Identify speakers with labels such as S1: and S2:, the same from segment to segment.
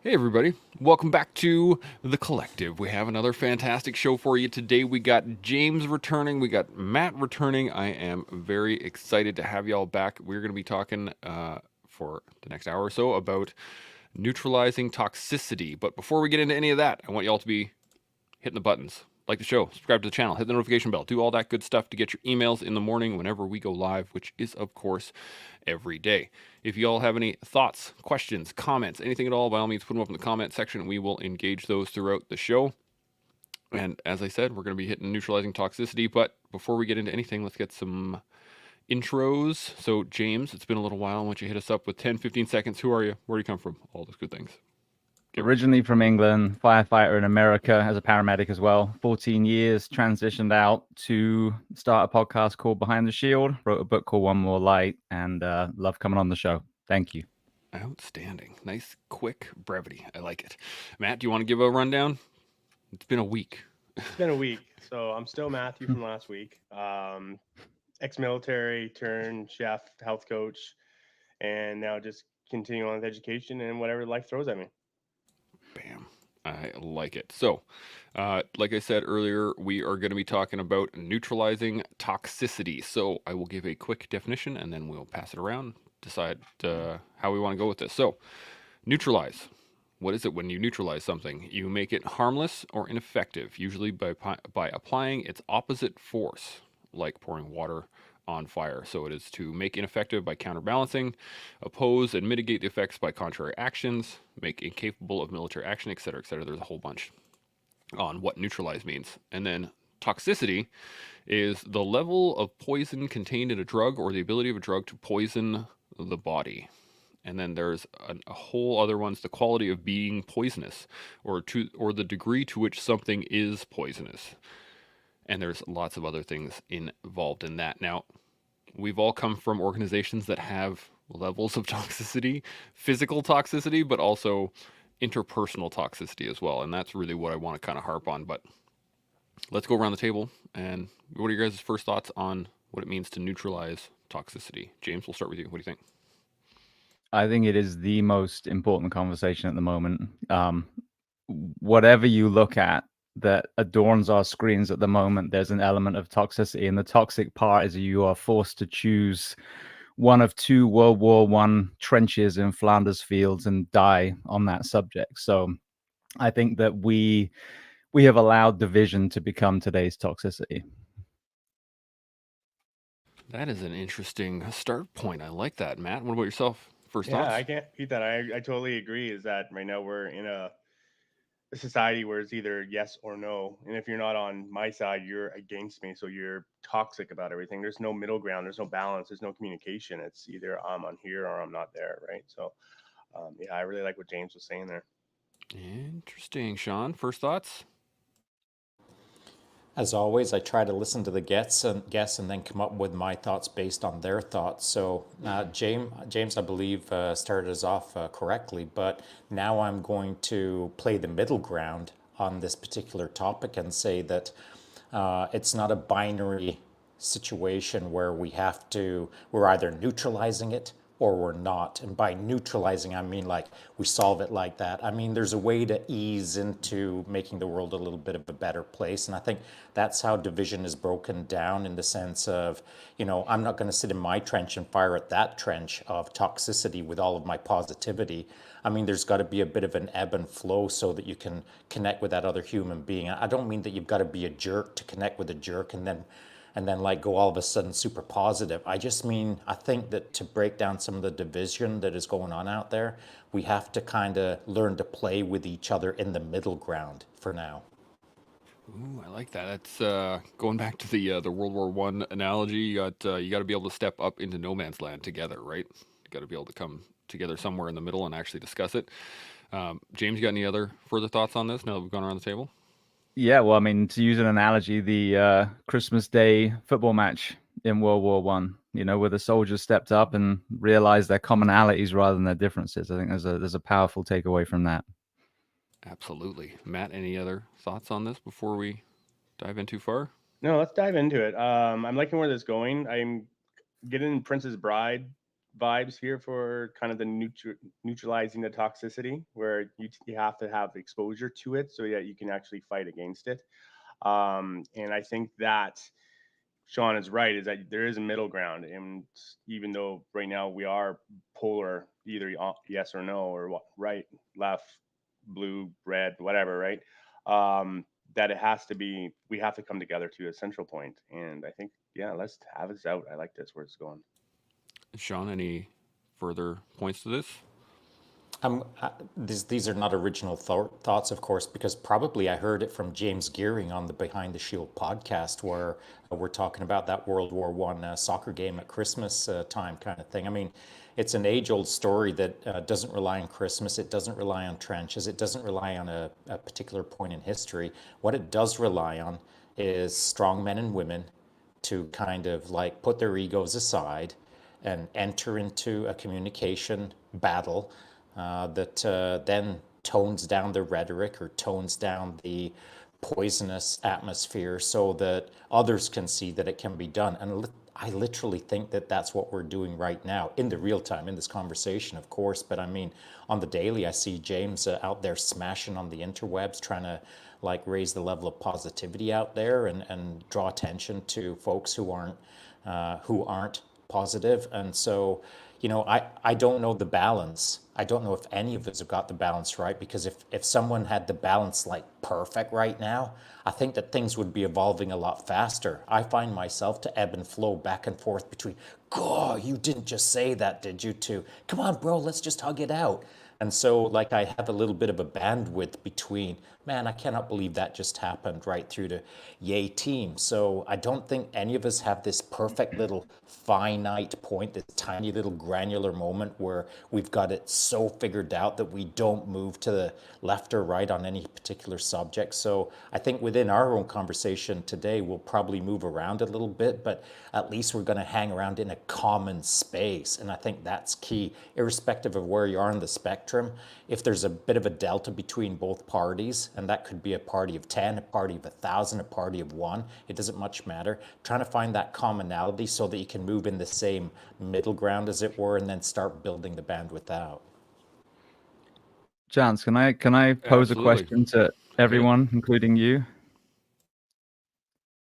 S1: Hey everybody, welcome back to The Collective. We have another fantastic show for you today. We got James returning, we got Matt returning. I am very excited to have y'all back. We're going to be talking for the next hour or so about neutralizing toxicity. But before we get into any of that, I want y'all to be hitting the buttons. Like the show, subscribe to the channel, hit the notification bell, do all that good stuff to get your emails in the morning whenever we go live, which is, of course, every day. If you all have any thoughts, questions, comments, anything at all, by all means, put them up in the comment section. We will engage those throughout the show. And as I said, we're going to be hitting neutralizing toxicity. But before we get into anything, let's get some intros. So, James, it's been a little while. I want you to hit us up with 10, 15 seconds. Who are you? Where do you come from? All those good things.
S2: Originally from England, firefighter in America as a paramedic as well. 14 years, transitioned out to start a podcast called Behind the Shield, wrote a book called One More Light, and love coming on the show. Thank you.
S1: Outstanding. Nice, quick brevity. I like it. Matt, do you want to give a rundown? It's been a week.
S3: It's been a week. So I'm still Matthew from last week. Ex-military turned chef, health coach, and now just continuing on with education and whatever life throws at me.
S1: Bam. I like it. So, like I said earlier, we are going to be talking about neutralizing toxicity. So, I will give a quick definition and then we'll pass it around, decide how we want to go with this. So, neutralize. What is it when you neutralize something? You make it harmless or ineffective, usually by applying its opposite force, like pouring water on fire. So it is to make ineffective by counterbalancing, oppose and mitigate the effects by contrary actions, make incapable of military action, etc., etc. There's a whole bunch on what neutralize means. And then toxicity is the level of poison contained in a drug or the ability of a drug to poison the body. And then there's a whole other one's the quality of being poisonous, or the degree to which something is poisonous. And there's lots of other things involved in that. Now, we've all come from organizations that have levels of toxicity, physical toxicity, but also interpersonal toxicity as well. And that's really what I want to kind of harp on. But let's go around the table. And what are your guys' first thoughts on what it means to neutralize toxicity? James, we'll start with you. What do you think?
S2: I think it is the most important conversation at the moment. Whatever you look at that adorns our screens at the moment, there's an element of toxicity. And the toxic part is you are forced to choose one of two World War I trenches in Flanders fields and die on that subject. So I think that we have allowed division to become today's toxicity.
S1: That is an interesting start point. I like that. Matt, what about yourself? First
S3: Yeah,
S1: thoughts?
S3: I can't beat that. I totally agree. Is that right now we're in a society where it's either yes or no, and if you're not on my side, you're against me. So you're toxic about everything. There's no middle ground. There's no balance. There's no communication. It's either I'm on here or I'm not there, right? So yeah, I really like what James was saying there.
S1: Interesting. Shaun, first thoughts?
S4: As always, I try to listen to the guests and then come up with my thoughts based on their thoughts. So, James, I believe started us off correctly, but now I'm going to play the middle ground on this particular topic and say that it's not a binary situation where we're either neutralizing it or we're not. And by neutralizing, I mean like we solve it like that. I mean, there's a way to ease into making the world a little bit of a better place. And I think that's how division is broken down in the sense of, I'm not going to sit in my trench and fire at that trench of toxicity with all of my positivity. I mean, there's got to be a bit of an ebb and flow so that you can connect with that other human being. I don't mean that you've got to be a jerk to connect with a jerk and then like go all of a sudden super positive. I just mean, I think that to break down some of the division that is going on out there, we have to kind of learn to play with each other in the middle ground for now.
S1: Ooh, I like that. That's going back to the World War One analogy. You got to be able to step up into no man's land together, right? You got to be able to come together somewhere in the middle and actually discuss it. James, you got any other further thoughts on this now that we've gone around the table?
S2: Yeah, well, I mean, to use an analogy, the Christmas Day football match in World War One, where the soldiers stepped up and realized their commonalities rather than their differences. I think there's a powerful takeaway from that.
S1: Absolutely. Matt, any other thoughts on this before we dive in too far?
S3: No, let's dive into it. I'm liking where this is going. I'm getting Princess Bride vibes here for kind of the neutralizing the toxicity, where you have to have exposure to it so that you can actually fight against it. And I think that Shaun is right, is that there is a middle ground. And even though right now we are polar, either yes or no, or right, left, blue, red, whatever, right? That it has to be, we have to come together to a central point. And I think, yeah, let's have this out. I like this, where it's going.
S1: Shaun, any further points to this?
S4: These are not original thoughts, of course, because probably I heard it from James Gearing on the Behind the Shield podcast, where we're talking about that World War I soccer game at Christmas time kind of thing. I mean, it's an age-old story that doesn't rely on Christmas. It doesn't rely on trenches. It doesn't rely on a particular point in history. What it does rely on is strong men and women to kind of like put their egos aside and enter into a communication battle that then tones down the rhetoric or tones down the poisonous atmosphere so that others can see that it can be done. And I literally think that that's what we're doing right now in the real time, in this conversation, of course. But I mean, on the daily, I see James out there smashing on the interwebs, trying to like raise the level of positivity out there and draw attention to folks who aren't positive. And so, you know, I don't know the balance. I don't know if any of us have got the balance right, because if someone had the balance like perfect right now, I think that things would be evolving a lot faster. I find myself to ebb and flow back and forth between, God, you didn't just say that, did you, to, come on, bro, let's just hug it out. And so, like, I have a little bit of a bandwidth between, man, I cannot believe that just happened, right through to, yay, team. So I don't think any of us have this perfect little finite point, this tiny little granular moment where we've got it so figured out that we don't move to the left or right on any particular subject. So I think within our own conversation today, we'll probably move around a little bit, but at least we're going to hang around in a common space. And I think that's key, irrespective of where you are in the spectrum. If there's a bit of a delta between both parties, and that could be a party of 10, a party of 1,000, a party of 1, it doesn't much matter. Trying to find that commonality so that you can move in the same middle ground, as it were, and then start building the bandwidth out.
S2: Chance, can I pose
S1: Absolutely.
S2: a question to everyone, including you?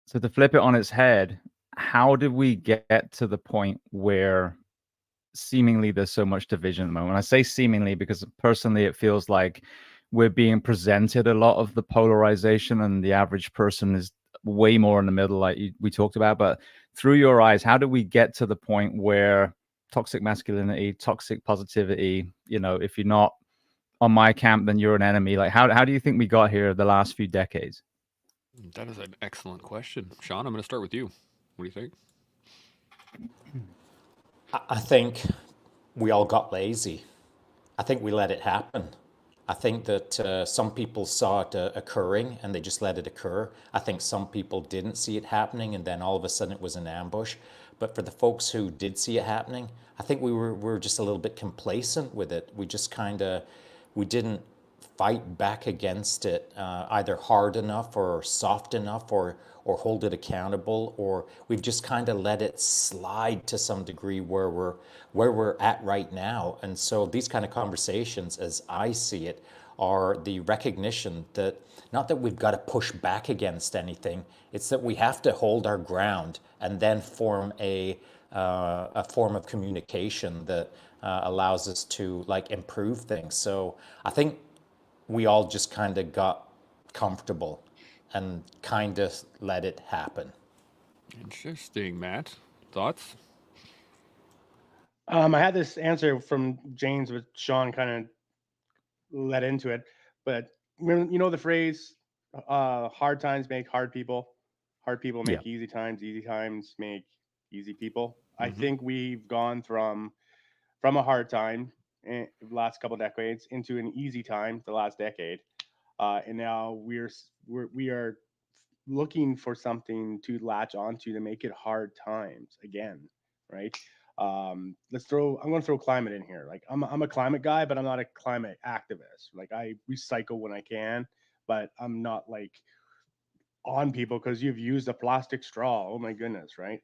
S2: So to flip it on its head, how did we get to the point where seemingly there's so much division at the moment? I say seemingly because personally it feels like we're being presented a lot of the polarization, and the average person is way more in the middle, like we talked about. But through your eyes, how do we get to the point where toxic masculinity, toxic positivity, you know, if you're not on my camp, then you're an enemy? Like, how do you think we got here the last few decades?
S1: That is an excellent question. Shaun, I'm going to start with you. What do you think?
S4: I think we all got lazy. I think we let it happen. I think that some people saw it occurring and they just let it occur. I think some people didn't see it happening, and then all of a sudden it was an ambush. But for the folks who did see it happening, I think we were just a little bit complacent with it. We just we didn't fight back against it either hard enough or soft enough, or hold it accountable, or we've just kind of let it slide to some degree where we're at right now. And so these kind of conversations, as I see it, are the recognition that not that we've got to push back against anything, it's that we have to hold our ground and then form a form of communication that allows us to like improve things. So I think we all just kind of got comfortable and kind of let it happen.
S1: Interesting, Matt. Thoughts?
S3: I had this answer from James, but Shaun kind of led into it. But you know the phrase, hard times make hard people make easy times make easy people. I think we've gone from a hard time in the last couple of decades into an easy time the last decade, and now we are looking for something to latch onto to make it hard times again, right? I'm going to throw climate in here. Like I'm a climate guy, but I'm not a climate activist. Like I recycle when I can, but I'm not like on people because you've used a plastic straw. Oh my goodness, right?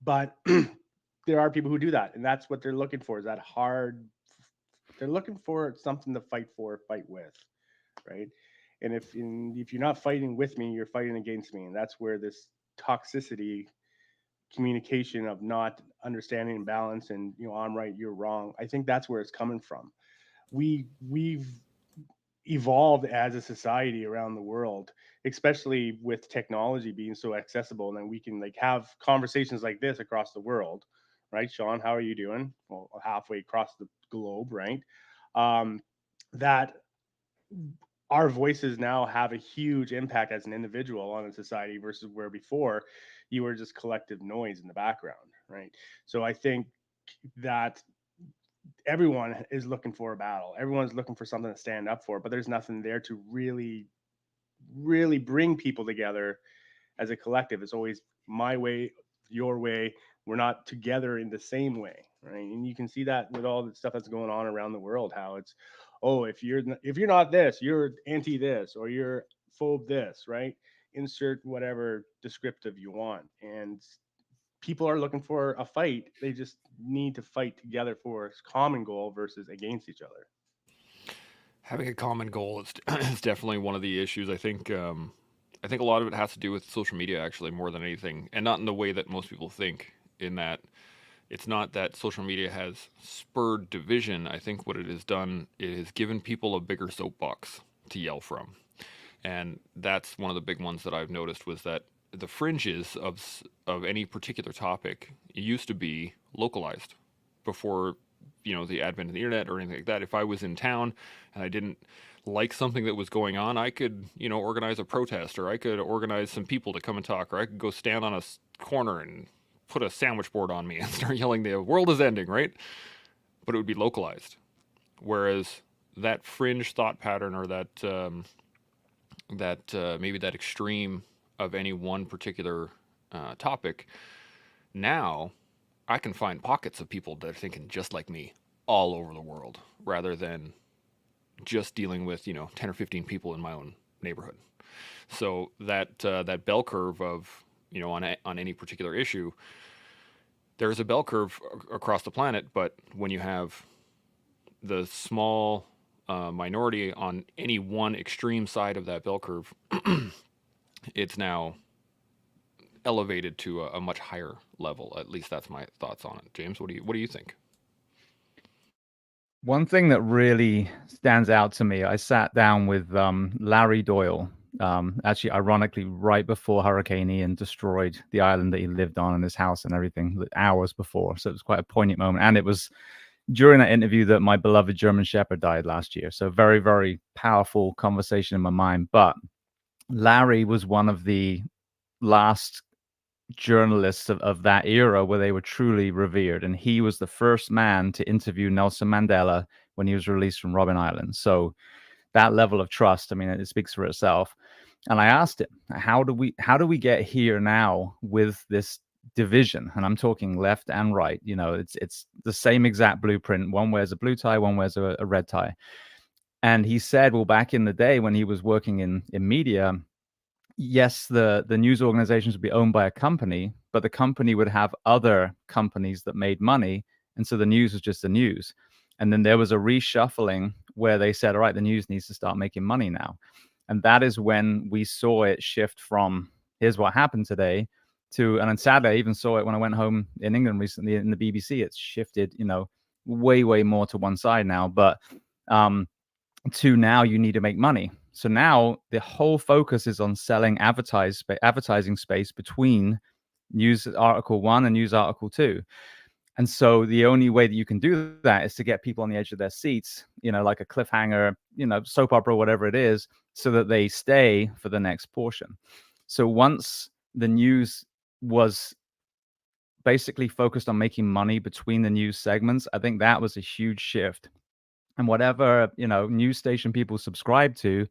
S3: But there are people who do that, and that's what they're looking for, is that hard. They're looking for something to fight for, fight with, right? And if you're not fighting with me, you're fighting against me, and that's where this toxicity communication of not understanding and balance, and I'm right, you're wrong. I think that's where it's coming from. We've evolved as a society around the world, especially with technology being so accessible, and then we can like have conversations like this across the world, right? Shaun, how are you doing? Well, halfway across the globe, right? That our voices now have a huge impact as an individual on a society versus where before you were just collective noise in the background, right? So I think that everyone is looking for a battle. Everyone's looking for something to stand up for, but there's nothing there to really bring people together as a collective. It's always my way, your way. We're not together in the same way, right? And you can see that with all the stuff that's going on around the world, how it's, oh, if you're not this, you're anti this, or you're phobe this, right? Insert whatever descriptive you want. And people are looking for a fight. They just need to fight together for a common goal versus against each other.
S1: Having a common goal is definitely one of the issues. I think a lot of it has to do with social media, actually, more than anything, and not in the way that most people think. In that, it's not that social media has spurred division. I think what it has done, it has given people a bigger soapbox to yell from, and that's one of the big ones that I've noticed, was that the fringes of any particular topic used to be localized before the advent of the internet or anything like that. If I was in town and I didn't like something that was going on, I could organize a protest, or I could organize some people to come and talk, or I could go stand on a corner and put a sandwich board on me and start yelling the world is ending, right? But it would be localized. Whereas that fringe thought pattern, or that maybe that extreme of any one particular topic, now I can find pockets of people that are thinking just like me all over the world, rather than just dealing with 10 or 15 people in my own neighborhood. So that bell curve of on any particular issue, there's a bell curve across the planet, but when you have the small minority on any one extreme side of that bell curve, it's now elevated to a much higher level. At least that's my thoughts on it. James, what do you think?
S2: One thing that really stands out to me, I sat down with Larry Doyle, actually, ironically, right before Hurricane Ian destroyed the island that he lived on and his house and everything, hours before. So it was quite a poignant moment. And it was during that interview that my beloved German Shepherd died last year. So very, very powerful conversation in my mind. But Larry was one of the last journalists of that era where they were truly revered, and he was the first man to interview Nelson Mandela when he was released from Robben Island. So that level of trust, I mean, it speaks for itself. And I asked him, how do we get here now with this division? And I'm talking left and right. It's the same exact blueprint. One wears a blue tie, one wears a red tie. And he said, well, back in the day when he was working in media, yes, the news organizations would be owned by a company, but the company would have other companies that made money. And so the news was just the news. And then there was a reshuffling where they said, all right, the news needs to start making money now. And that is when we saw it shift from here's what happened today to, and then sadly, I even saw it when I went home in England recently in the BBC. It's shifted, way, way more to one side now. But to now you need to make money. So now the whole focus is on selling advertising space between news article 1 and news article 2. And so the only way that you can do that is to get people on the edge of their seats, like a cliffhanger, soap opera, whatever it is, so that they stay for the next portion. So once the news was basically focused on making money between the news segments, I think that was a huge shift. And whatever, news station people subscribe to,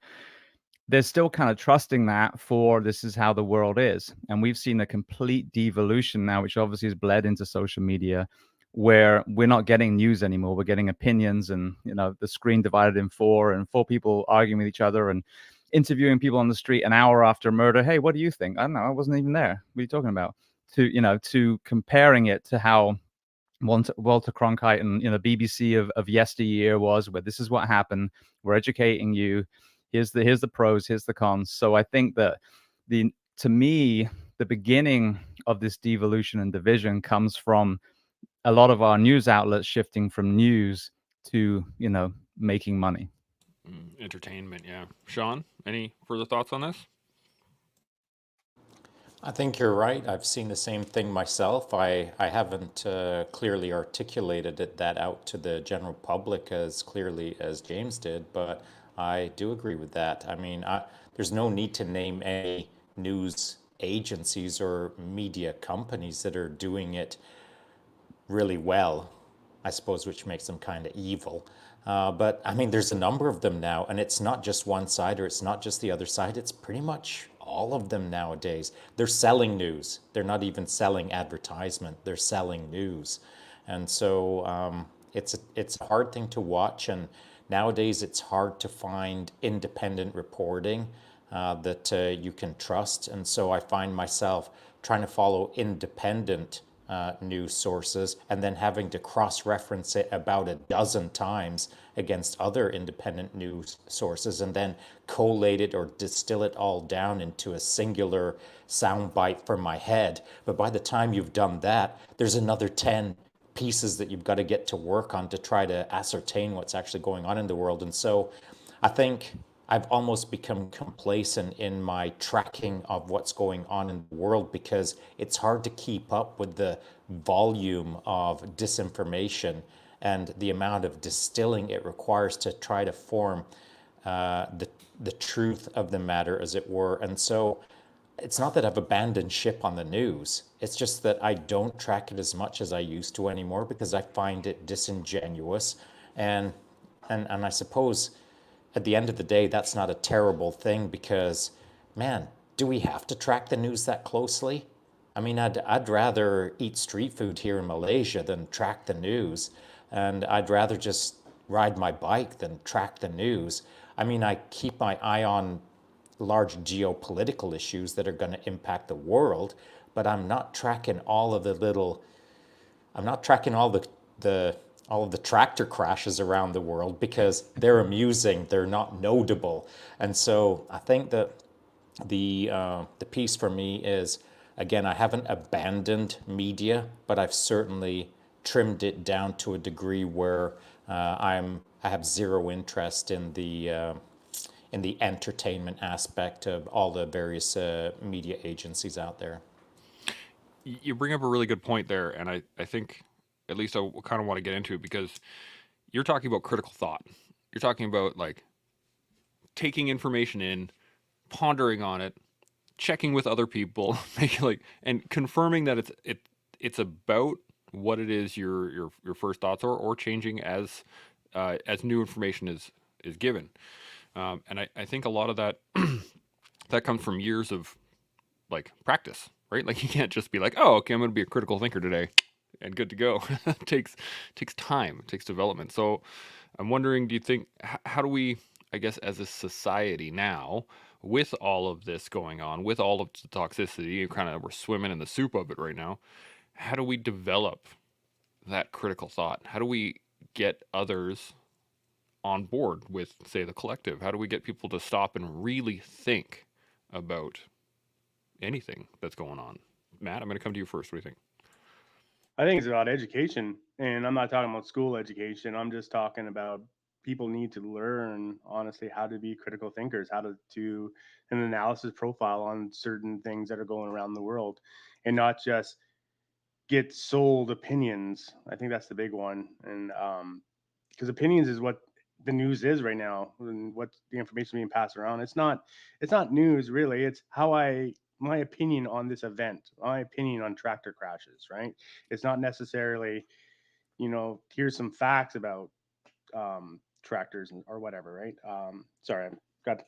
S2: they're still kind of trusting that for this is how the world is. And we've seen a complete devolution now, which obviously has bled into social media, where we're not getting news anymore. We're getting opinions, and, the screen divided in 4, and 4 people arguing with each other and interviewing people on the street an hour after murder. Hey, what do you think? I don't know. I wasn't even there. What are you talking about? To comparing it to how Walter Cronkite and BBC of yesteryear was, where this is what happened. We're educating you. Here's the pros. Here's the cons. So I think that to me, the beginning of this devolution and division comes from a lot of our news outlets shifting from news to making money.
S1: Entertainment, yeah. Shaun, any further thoughts on this?
S4: I think you're right. I've seen the same thing myself. I haven't clearly articulated that out to the general public as clearly as James did, but I do agree with that. I mean, there's no need to name any news agencies or media companies that are doing it really well, I suppose, which makes them kind of evil. But I mean, there's a number of them now, and it's not just one side or it's not just the other side. It's pretty much all of them nowadays. They're selling news. They're not even selling advertisement. They're selling news. And so it's a hard thing to watch. And nowadays it's hard to find independent reporting that you can trust. And so I find myself trying to follow independent news sources and then having to cross-reference it about a dozen times against other independent news sources and then collate it or distill it all down into a singular soundbite for my head. But by the time you've done that, there's another 10 pieces that you've got to get to work on to try to ascertain what's actually going on in the world. And so I think I've almost become complacent in my tracking of what's going on in the world because it's hard to keep up with the volume of disinformation and the amount of distilling it requires to try to form the truth of the matter, as it were. And so it's not that I've abandoned ship on the news. It's just that I don't track it as much as I used to anymore because I find it disingenuous. And I suppose at the end of the day, that's not a terrible thing because, man, do we have to track the news that closely? I mean, I'd rather eat street food here in Malaysia than track the news. And I'd rather just ride my bike than track the news. I mean, I keep my eye on large geopolitical issues that are going to impact the world, but I'm not tracking all of the little, I'm not tracking all of the tractor crashes around the world because they're amusing, they're not notable. And so I think that the piece for me is, again, I haven't abandoned media, but I've certainly trimmed it down to a degree where I have zero interest in the entertainment aspect of all the various media agencies out there.
S1: You bring up a really good point there, and I think at least I kind of want to get into it because you're talking about critical thought. You're talking about like taking information in, pondering on it, checking with other people, making like and confirming that it's about what it is your first thoughts are, or changing as new information is given. And I think a lot of that that comes from years of like practice, right? Like you can't just be like, oh, okay, I'm going to be a critical thinker today and good to go. It takes time, it takes development. So I'm wondering, do you think, how do we, I guess, as a society now, with all of this going on, with all of the toxicity, we're swimming in the soup of it right now, how do we develop that critical thought? How do we get others on board with, say, the collective? How do we get people to stop and really think about anything that's going on? Matt, I'm going to come to you first. What do you think?
S3: I think it's about education, and I'm not talking about school education. I'm just talking about people need to learn, honestly, how to be critical thinkers, how to do an analysis profile on certain things that are going around the world, and not just get sold opinions. I think that's the big one, and because opinions is what the news is right now, and what the information being passed around. It's not news really. It's my opinion on this event, my opinion on tractor crashes, right? It's not necessarily, here's some facts about tractors or whatever, right? Sorry, I got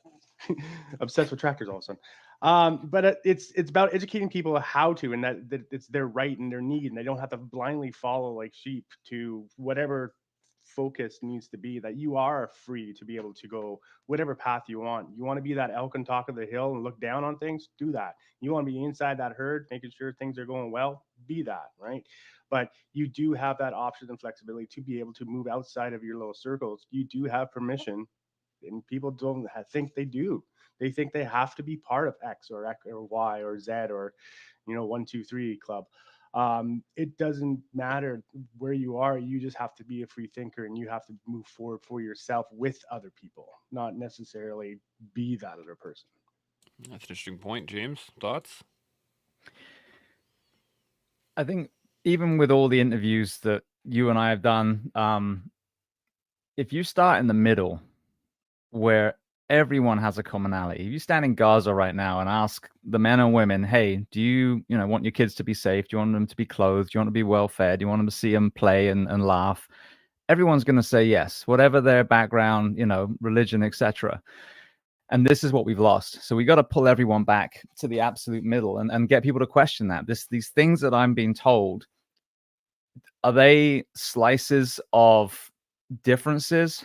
S3: obsessed with tractors all of a sudden. But it's about educating people how to, and that it's their right and their need, and they don't have to blindly follow like sheep to whatever focus needs to be. That you are free to be able to go whatever path you want. You want to be that elk on top of the hill and look down on things, do that. You want to be inside that herd, making sure things are going well, be that, right? but you do have that option and flexibility to be able to move outside of your little circles. You do have permission, and people don't think they do. They think they have to be part of X or Y or Z or 1, 2, 3 club. It doesn't matter where you are. You just have to be a free thinker, and you have to move forward for yourself with other people, not necessarily be that other person.
S1: That's an interesting point. James, thoughts?
S2: I think even with all the interviews that you and I have done, if you start in the middle where everyone has a commonality, if you stand in Gaza right now and ask the men and women, hey, do you want your kids to be safe? Do you want them to be clothed? Do you want to be well fed? Do you want them to see them play and laugh? Everyone's going to say yes, whatever their background, religion, etc. And this is what we've lost. So we got to pull everyone back to the absolute middle and get people to question that. These things that I'm being told, are they slices of differences?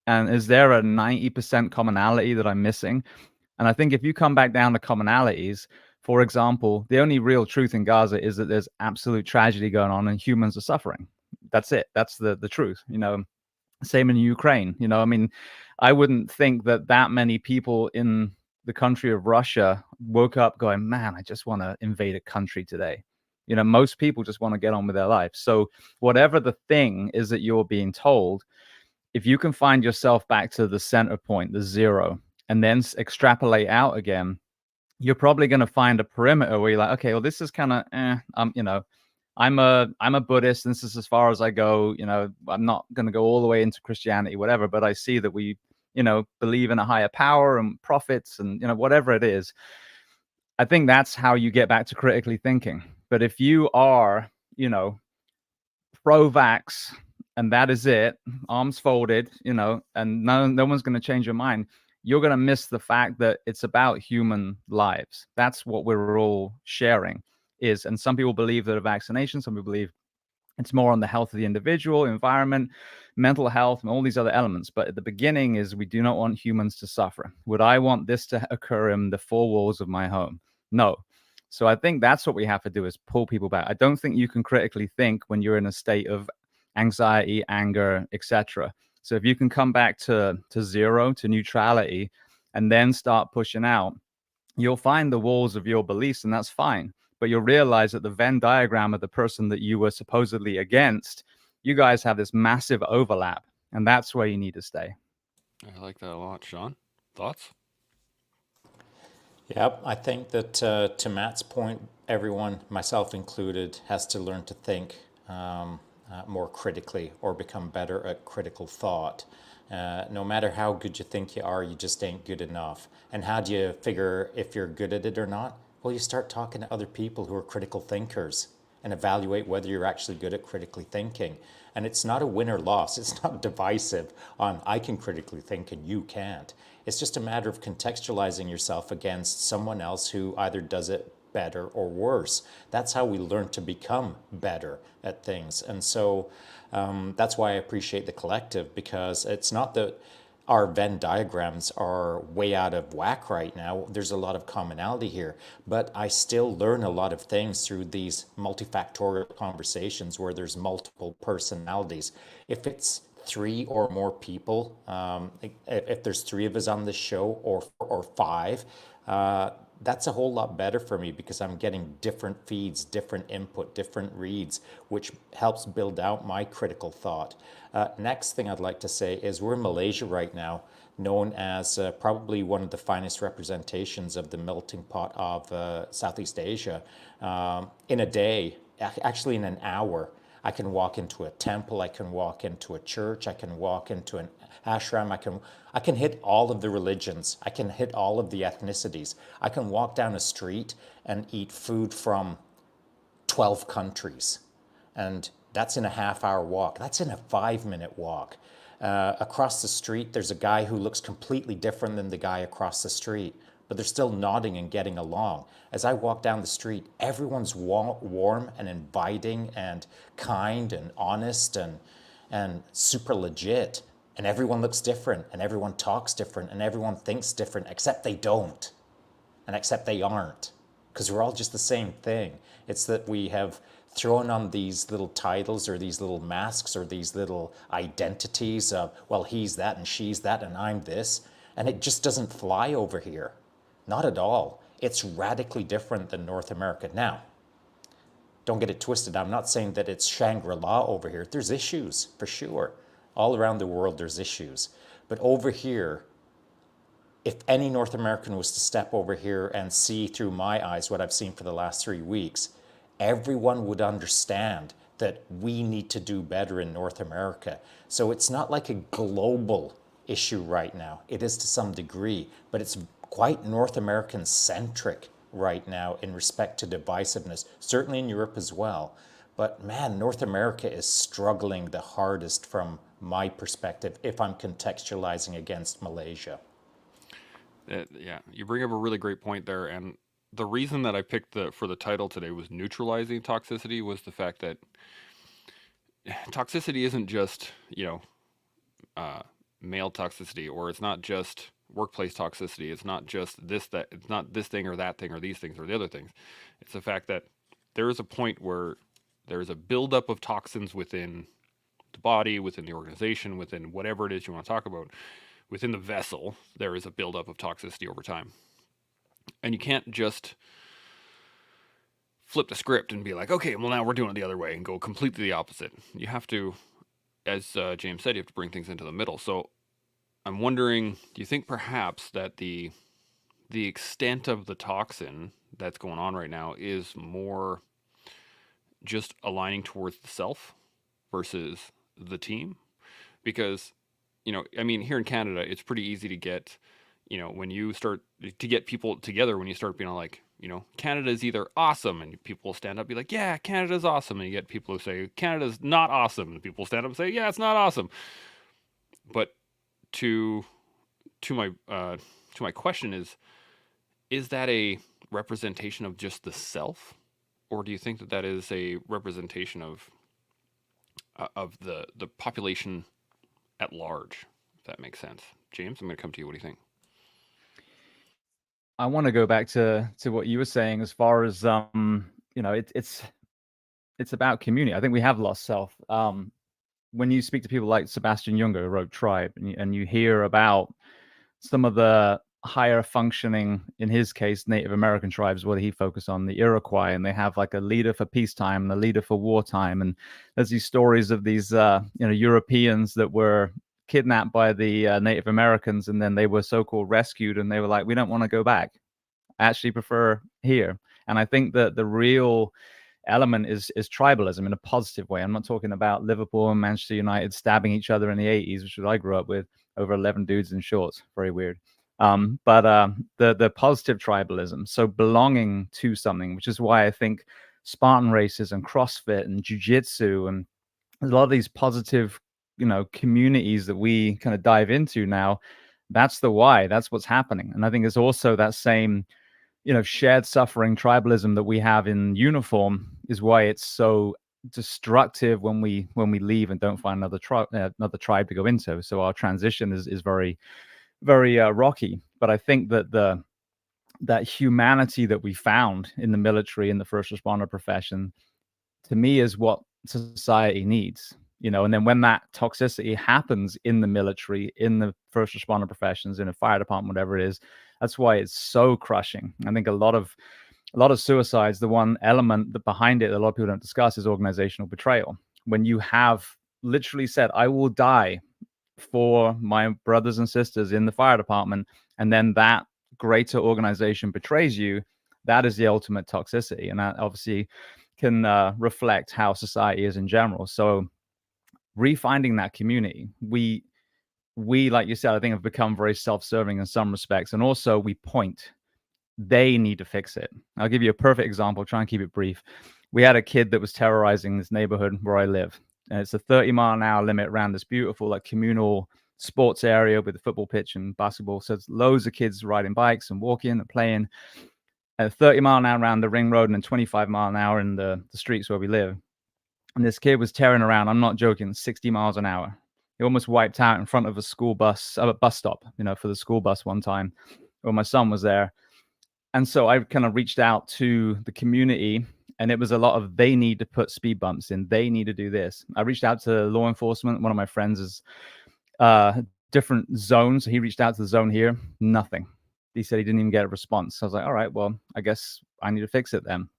S2: And is there a 90% commonality that I'm missing? And I think if you come back down to commonalities, for example, the only real truth in Gaza is that there's absolute tragedy going on and humans are suffering. That's it. That's the truth. Same in Ukraine. I wouldn't think that many people in the country of Russia woke up going, man, I just want to invade a country today. Most people just want to get on with their life. So whatever the thing is that you're being told, if you can find yourself back to the center point, the zero, and then extrapolate out again, you're probably going to find a perimeter where you're like, okay, well, this is kind of, I'm a Buddhist, and this is as far as I go. I'm not going to go all the way into Christianity, whatever, but I see that we, believe in a higher power and prophets and, whatever it is. I think that's how you get back to critically thinking. But if you are, pro-vax and that is it, arms folded, and no one's going to change your mind, you're going to miss the fact that it's about human lives. That's what we're all sharing is. And some people believe that a vaccination, some people believe it's more on the health of the individual, environment, mental health, and all these other elements. But at the beginning is we do not want humans to suffer. Would I want this to occur in the four walls of my home? No. So I think that's what we have to do is pull people back. I don't think you can critically think when you're in a state of anxiety, anger, etc. So if you can come back to zero, to neutrality, and then start pushing out, you'll find the walls of your beliefs, and that's fine. But you'll realize that the Venn diagram of the person that you were supposedly against, you guys have this massive overlap, and that's where you need to stay.
S1: I like that a lot. Shaun, thoughts?
S4: Yep, I think that to Matt's point, everyone, myself included, has to learn to think more critically or become better at critical thought. No matter how good you think you are, you just ain't good enough. And how do you figure if you're good at it or not? Well, you start talking to other people who are critical thinkers and evaluate whether you're actually good at critically thinking. And it's not a win or loss. It's not divisive on I can critically think and you can't. It's just a matter of contextualizing yourself against someone else who either does it better or worse. That's how we learn to become better at things. And so that's why I appreciate the collective, because it's not that our Venn diagrams are way out of whack right now. There's a lot of commonality here, but I still learn a lot of things through these multifactorial conversations where there's multiple personalities. If it's 3 or more people, if there's 3 of us on this show or 5, that's a whole lot better for me because I'm getting different feeds, different input, different reads, which helps build out my critical thought. Next thing I'd like to say is we're in Malaysia right now, known as probably one of the finest representations of the melting pot of Southeast Asia. In a day, actually in an hour, I can walk into a temple, I can walk into a church, I can walk into an ashram, I can hit all of the religions, I can hit all of the ethnicities. I can walk down a street and eat food from 12 countries. And that's in a half-hour walk. That's in a 5-minute walk. Across the street, there's a guy who looks completely different than the guy across the street, but they're still nodding and getting along. As I walk down the street, everyone's warm and inviting and kind and honest and super legit. And everyone looks different, and everyone talks different, and everyone thinks different, except they don't, and except they aren't, because we're all just the same thing. It's that we have throwing on these little titles or these little masks or these little identities of, well, he's that and she's that and I'm this. And it just doesn't fly over here. Not at all. It's radically different than North America. Now, don't get it twisted. I'm not saying that it's Shangri-La over here. There's issues, for sure. All around the world, there's issues. But over here, if any North American was to step over here and see through my eyes what I've seen for the last 3 weeks, everyone would understand that we need to do better in North America. So it's not like a global issue right now. It is to some degree, but it's quite North American centric right now in respect to divisiveness, certainly in Europe as well. But man, North America is struggling the hardest from my perspective if I'm contextualizing against Malaysia.
S1: Yeah, you bring up a really great point there, and the reason that I picked for the title today was neutralizing toxicity, was the fact that toxicity isn't just, male toxicity, or it's not just workplace toxicity. It's not just it's not this thing or that thing or these things or the other things. It's the fact that there is a point where there's a buildup of toxins within the body, within the organization, within whatever it is you want to talk about. Within the vessel, there is a buildup of toxicity over time. And you can't just flip the script and be like, okay, well, now we're doing it the other way and go completely the opposite. You have to, as James said, you have to bring things into the middle. So I'm wondering, do you think perhaps that the extent of the toxin that's going on right now is more just aligning towards the self versus the team? Because, here in Canada, it's pretty easy to get, when you start to get people together, when you start being like, Canada is either awesome, and people will stand up and be like, yeah, Canada's awesome. And you get people who say, Canada's not awesome. And people stand up and say, yeah, it's not awesome. But to my question is that a representation of just the self? Or do you think that is a representation of the population at large, if that makes sense? James, I'm going to come to you. What do you think?
S2: I want to go back to what you were saying as far as it's about community. I think we have lost self. When you speak to people like Sebastian Junger, who wrote Tribe, and you hear about some of the higher functioning, in his case, Native American tribes, where he focused on the Iroquois, and they have like a leader for peacetime and a leader for wartime. And there's these stories of these Europeans that were kidnapped by the Native Americans, and then they were so-called rescued, and they were like, we don't want to go back. I actually prefer here. And I think that the real element is tribalism in a positive way. I'm not talking about Liverpool and Manchester United stabbing each other in the 80s, which is what I grew up with, over 11 dudes in shorts. Very weird. But the positive tribalism, so belonging to something, which is why I think Spartan races and CrossFit and jiu-jitsu and a lot of these positive, communities that we kind of dive into now, that's the why. That's what's happening. And I think it's also that same shared suffering tribalism that we have in uniform is why it's so destructive when we leave and don't find another tribe to go into. So our transition is very, very rocky. But I think that that humanity that we found in the military, in the first responder profession, to me is what society needs. And then when that toxicity happens in the military, in the first responder professions, in a fire department, whatever it is, that's why it's so crushing. I think a lot of suicides, the one element that behind it that a lot of people don't discuss is organizational betrayal. When you have literally said, I will die for my brothers and sisters in the fire department, and then that greater organization betrays you, that is the ultimate toxicity. And that obviously can reflect how society is in general. So refinding that community, we like you said, I think have become very self-serving in some respects, and also we point. They need to fix it. I'll give you a perfect example. Try and keep it brief. We had a kid that was terrorizing this neighborhood where I live, and it's a 30-mile-an-hour limit around this beautiful, like, communal sports area with a football pitch and basketball. So it's loads of kids riding bikes and walking and playing at 30 mile an hour around the ring road and then 25 mile an hour in the streets where we live. And this kid was tearing around, I'm not joking, 60 miles an hour. He almost wiped out in front of a bus stop, for the school bus one time where my son was there. And so I kind of reached out to the community And it was a lot of, they need to put speed bumps in, they need to do this. I reached out to law enforcement. One of my friends is different zones. He reached out to the zone here, nothing. He said he didn't even get a response. So I was like, all right, well, I guess I need to fix it then.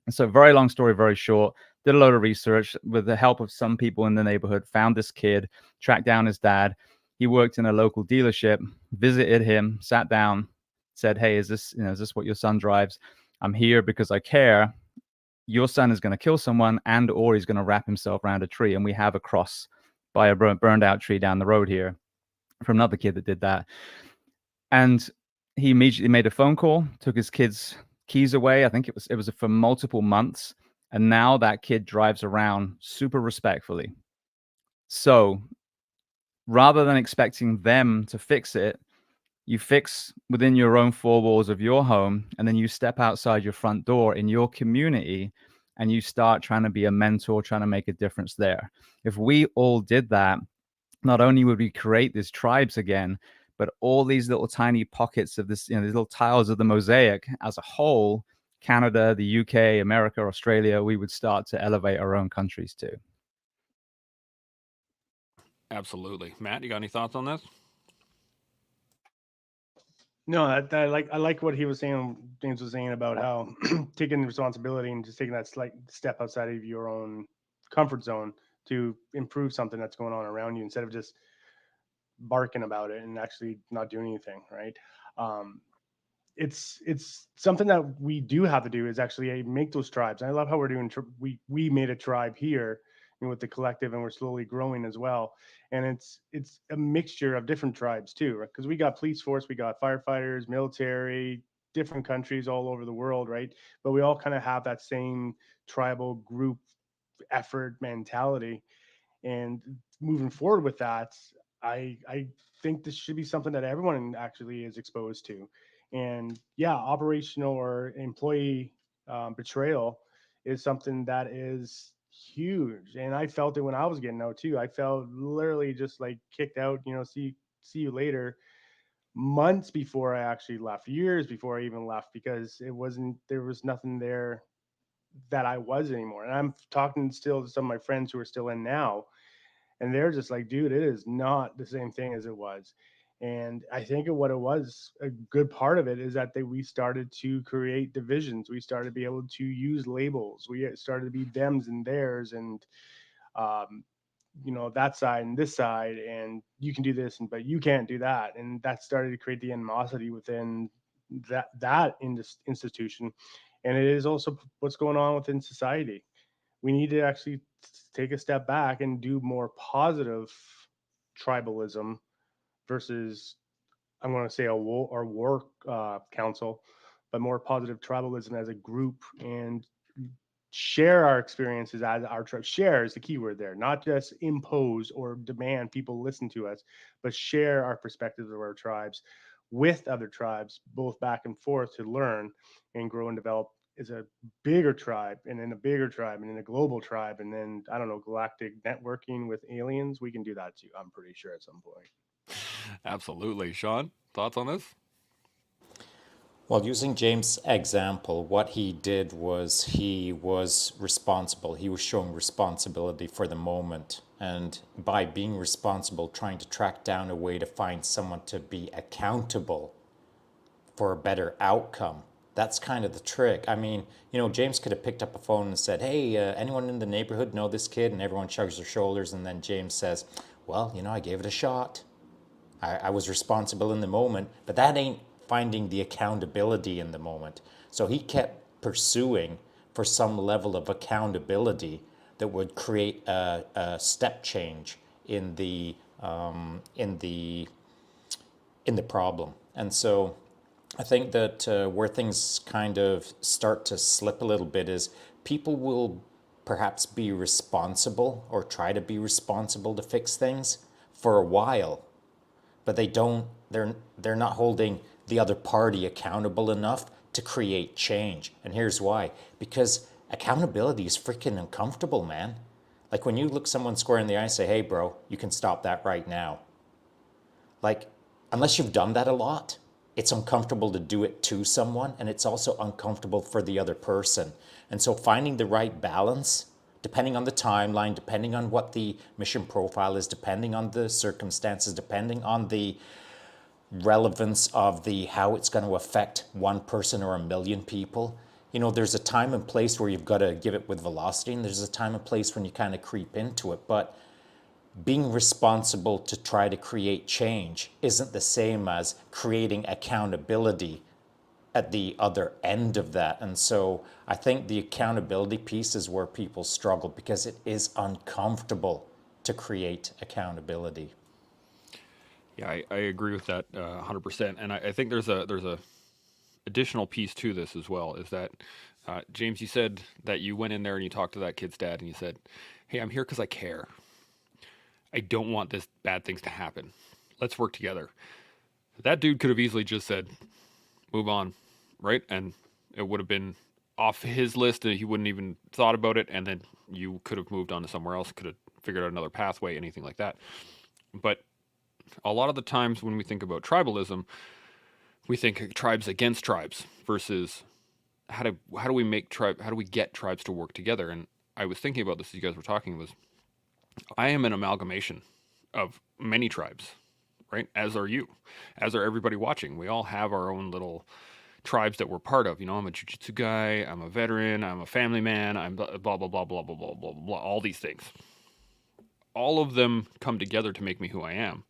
S2: And so very long story, very short, did a load of research with the help of some people in the neighborhood, found this kid, tracked down his dad. He worked in a local dealership, visited him, sat down, said, hey, is this what your son drives? I'm here because I care. Your son is going to kill someone and or he's going to wrap himself around a tree. And we have a cross by a burned out tree down the road here from another kid that did that. And he immediately made a phone call, took his kid's keys away. I think it was for multiple months. And now that kid drives around super respectfully. So rather than expecting them to fix it, you fix within your own four walls of your home, and then you step outside your front door in your community and you start trying to be a mentor, trying to make a difference there. If we all did that, not only would we create these tribes again, but all these little tiny pockets of this, these little tiles of the mosaic as a whole, Canada, the UK, America, Australia, we would start to elevate our own countries too.
S1: Absolutely. Matt, you got any thoughts on this?
S3: No, I like what he was saying. James was saying about how taking responsibility and just taking that slight step outside of your own comfort zone to improve something that's going on around you instead of just barking about it and actually not doing anything. Right. It's something that we do have to do is actually make those tribes. And I love how we're doing. We made a tribe here with the collective, and we're slowly growing as well. And it's a mixture of different tribes too, right? Because we got police force, we got firefighters, military, different countries all over the world, right? But we all kind of have that same tribal group effort mentality. And moving forward with that, I think this should be something that everyone actually is exposed to. And yeah, operational or employee betrayal is something that is huge. And I felt it when I was getting out too. I felt literally just like kicked out, see you later, months before I actually left, years before I even left, because there was nothing there that I was anymore. And I'm talking still to some of my friends who are still in now, and they're just like, dude, it is not the same thing as it was. And I think what it was, a good part of it is that we started to create divisions. We started to be able to use labels. We started to be thems and theirs, and that side and this side, and you can do this, but you can't do that. And that started to create the animosity within that institution. And it is also what's going on within society. We need to actually take a step back and do more positive tribalism versus, I'm going to say, a war council, but more positive tribalism as a group, and share our experiences as our tribe. Share is the key word there, not just impose or demand people listen to us, but share our perspectives of our tribes with other tribes, both back and forth, to learn and grow and develop as a bigger tribe, and then a bigger tribe, and then a global tribe, and then, I don't know, galactic networking with aliens. We can do that too, I'm pretty sure, at some point.
S1: Absolutely. Shaun, thoughts on this?
S4: Well, using James' example, what he did was he was responsible. He was showing responsibility for the moment. And by being responsible, trying to track down a way to find someone to be accountable for a better outcome. That's kind of the trick. I mean, James could have picked up a phone and said, hey, anyone in the neighborhood know this kid? And everyone shrugs their shoulders. And then James says, well, I gave it a shot. I was responsible in the moment, but that ain't finding the accountability in the moment. So he kept pursuing for some level of accountability that would create a step change in the problem. And so I think that where things kind of start to slip a little bit is people will perhaps be responsible or try to be responsible to fix things for a while, but they're not holding the other party accountable enough to create change. And here's why. Because accountability is freaking uncomfortable, man. Like when you look someone square in the eye and say, hey, bro, you can stop that right now. Like, unless you've done that a lot, it's uncomfortable to do it to someone, and it's also uncomfortable for the other person. And so finding the right balance, depending on the timeline, depending on what the mission profile is, depending on the circumstances, depending on the relevance of the how it's going to affect one person or a million people. You know, there's a time and place where you've got to give it with velocity, and there's a time and place when you kind of creep into it. But being responsible to try to create change isn't the same as creating accountability at the other end of that. And so I think the accountability piece is where people struggle, because it is uncomfortable to create accountability.
S1: Yeah, I agree with that 100%. And I think there's a additional piece to this as well, is that James, you said that you went in there and you talked to that kid's dad and you said, "Hey, I'm here because I care. I don't want this bad things to happen. Let's work together." That dude could have easily just said, "Move on," right? And it would have been off his list, and he wouldn't even thought about it. And then you could have moved on to somewhere else, could have figured out another pathway, anything like that. But a lot of the times when we think about tribalism, we think tribes against tribes versus how do we make how do we get tribes to work together? And I was thinking about this as you guys were talking, was I am an amalgamation of many tribes, right? As are you, as are everybody watching. We all have our own little tribes that we're part of. You know, I'm a jiu-jitsu guy, I'm a veteran, I'm a family man, I'm blah, blah, blah, blah, blah, blah, blah, blah, blah, all these things. All of them come together to make me who I am.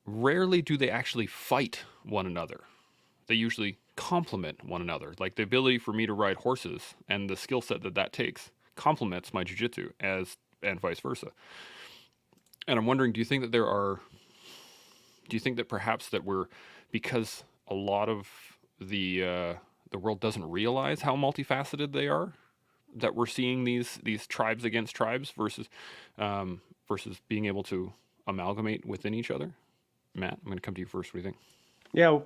S1: Rarely do they actually fight one another. They usually complement one another. Like the ability for me to ride horses and the skill set that takes complements my jiu-jitsu and vice versa. And I'm wondering, do you think that perhaps that we're, because a lot of the world doesn't realize how multifaceted they are, that we're seeing these tribes against tribes versus being able to amalgamate within each other? Matt, I'm going to come to you first. What do you think?
S3: Yeah,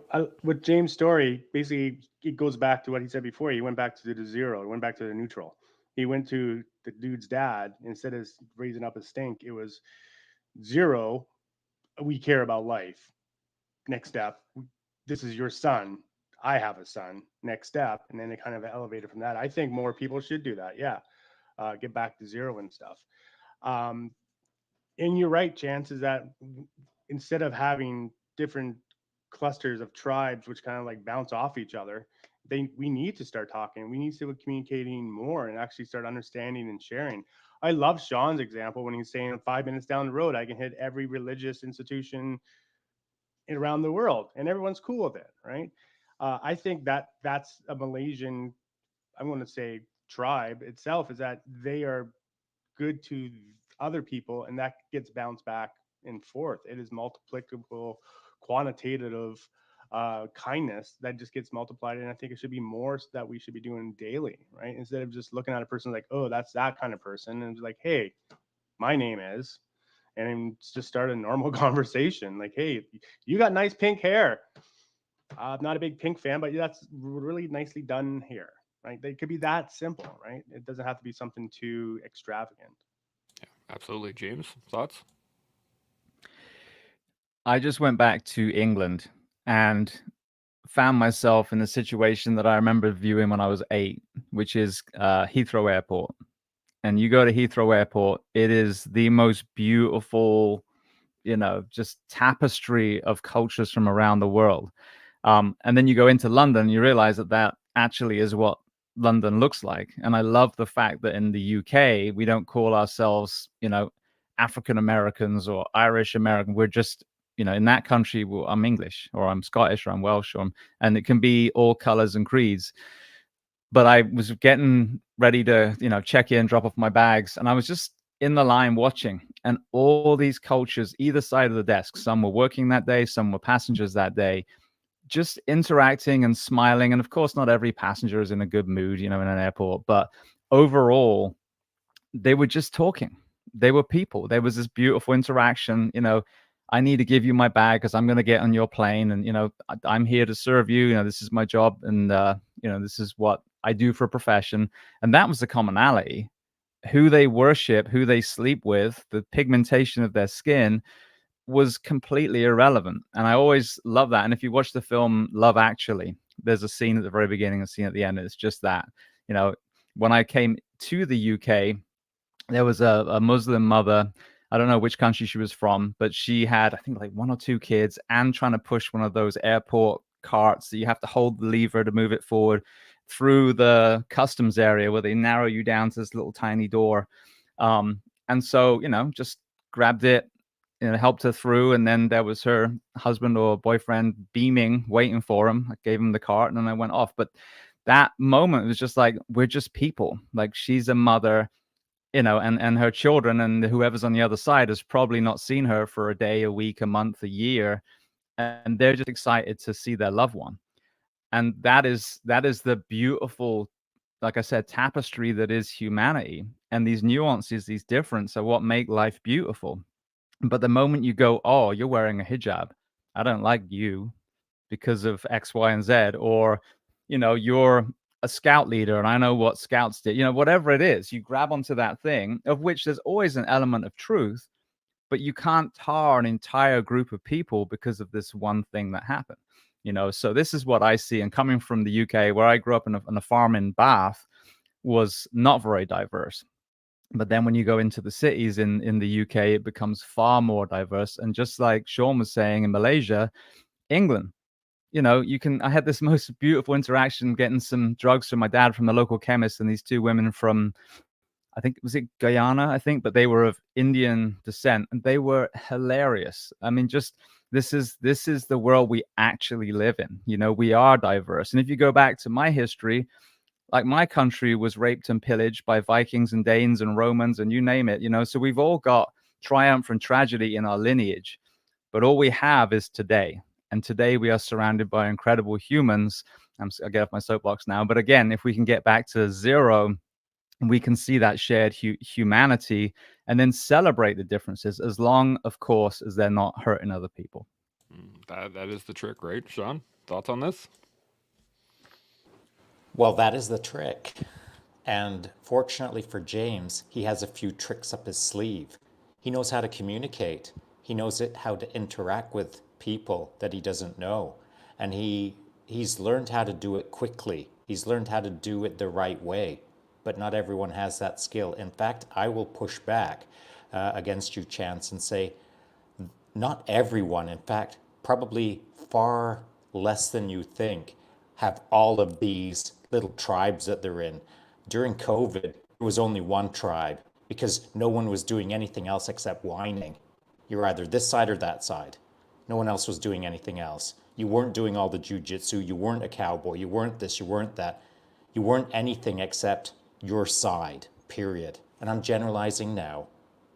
S3: with James' story, basically it goes back to what he said before. He went back to the zero. He went back to the neutral. He went to the dude's dad. Instead of raising up a stink, it was zero. We care about life. Next step, this is your son. I have a son. Next step. And then it kind of elevated from that. I think more people should do that. Yeah. Get back to zero and stuff. And you're right, Chance, is that instead of having different clusters of tribes which kind of like bounce off each other, we need to start talking. We need to start communicating more and actually start understanding and sharing. I love Shaun's example when he's saying 5 minutes down the road, I can hit every religious institution around the world and everyone's cool with it, right? I think that's a Malaysian, I'm going to say, tribe itself, is that they are good to other people, and that gets bounced back and forth. It is multiplicable, quantitative kindness that just gets multiplied, and I think it should be more that we should be doing daily, right? Instead of just looking at a person like, oh, that's that kind of person, and it's like, hey, my name is, and just start a normal conversation like, hey, you got nice pink hair. I'm not a big pink fan, but that's really nicely done here, right? They could be that simple, right? It doesn't have to be something too extravagant.
S1: Absolutely. James, thoughts?
S2: I just went back to England and found myself in a situation that I remember viewing when I was 8, which is Heathrow Airport. And you go to Heathrow Airport, it is the most beautiful, just tapestry of cultures from around the world. And then you go into London, you realize that actually is what London looks like. And I love the fact that in the UK, we don't call ourselves, African Americans or Irish American. We're just, in that country, I'm English or I'm Scottish or I'm Welsh, and it can be all colors and creeds. But I was getting ready to, check in, drop off my bags, and I was just in the line watching, and all these cultures, either side of the desk, some were working that day, some were passengers that day, just interacting and smiling. And of course, not every passenger is in a good mood, in an airport, but overall, they were just talking. They were people. There was this beautiful interaction. I need to give you my bag because I'm going to get on your plane, and I'm here to serve you. This is my job, and this is what I do for a profession. And that was the commonality. Who they worship, who they sleep with, the pigmentation of their skin, was completely irrelevant. And I always love that. And if you watch the film Love Actually, there's a scene at the very beginning, a scene at the end. It's just that, you know, when I came to the UK, there was a Muslim mother. I don't know which country she was from, but she had, I think, like 1 or 2 kids and trying to push one of those airport carts that you have to hold the lever to move it forward through the customs area where they narrow you down to this little tiny door. And so, you know, just grabbed it, you know, helped her through. And then there was her husband or boyfriend beaming, waiting for him. I gave him the cart and then I went off. But that moment was just like, we're just people. Like, she's a mother, you know, and her children and whoever's on the other side has probably not seen her for a day, a week, a month, a year. And they're just excited to see their loved one. And that is the beautiful, like I said, tapestry that is humanity. And these nuances, these differences are what make life beautiful. But the moment you go, oh, you're wearing a hijab, I don't like you because of X, Y, and Z, or, you know, you're a scout leader and I know what scouts did, you know, whatever it is, you grab onto that thing, of which there's always an element of truth, but you can't tar an entire group of people because of this one thing that happened. You know, so this is what I see. And coming from the UK, where I grew up in a farm in Bath, was not very diverse. But then when you go into the cities in the UK, it becomes far more diverse. And just like Shaun was saying, in Malaysia, England, you know, I had this most beautiful interaction getting some drugs from my dad from the local chemist, and these 2 women from, I think, was it Guyana, I think, but they were of Indian descent, and they were hilarious. I mean, just this is the world we actually live in. You know, we are diverse. And if you go back to my history, like, my country was raped and pillaged by Vikings and Danes and Romans and you name it, you know, so we've all got triumph and tragedy in our lineage, but all we have is today. And today we are surrounded by incredible humans. I get off my soapbox now, but again, if we can get back to zero, we can see that shared humanity and then celebrate the differences, as long, of course, as they're not hurting other people.
S1: That is the trick, right? Shaun, thoughts on this?
S4: Well, that is the trick. And fortunately for James, he has a few tricks up his sleeve. He knows how to communicate. He knows how to interact with people that he doesn't know. And he's learned how to do it quickly. He's learned how to do it the right way. But not everyone has that skill. In fact, I will push back against you, Chance, and say not everyone, in fact, probably far less than you think, have all of these little tribes that they're in. During COVID, there was only one tribe because no one was doing anything else except whining. You're either this side or that side. No one else was doing anything else. You weren't doing all the jujitsu. You weren't a cowboy. You weren't this. You weren't that. You weren't anything except your side, period. And I'm generalizing now,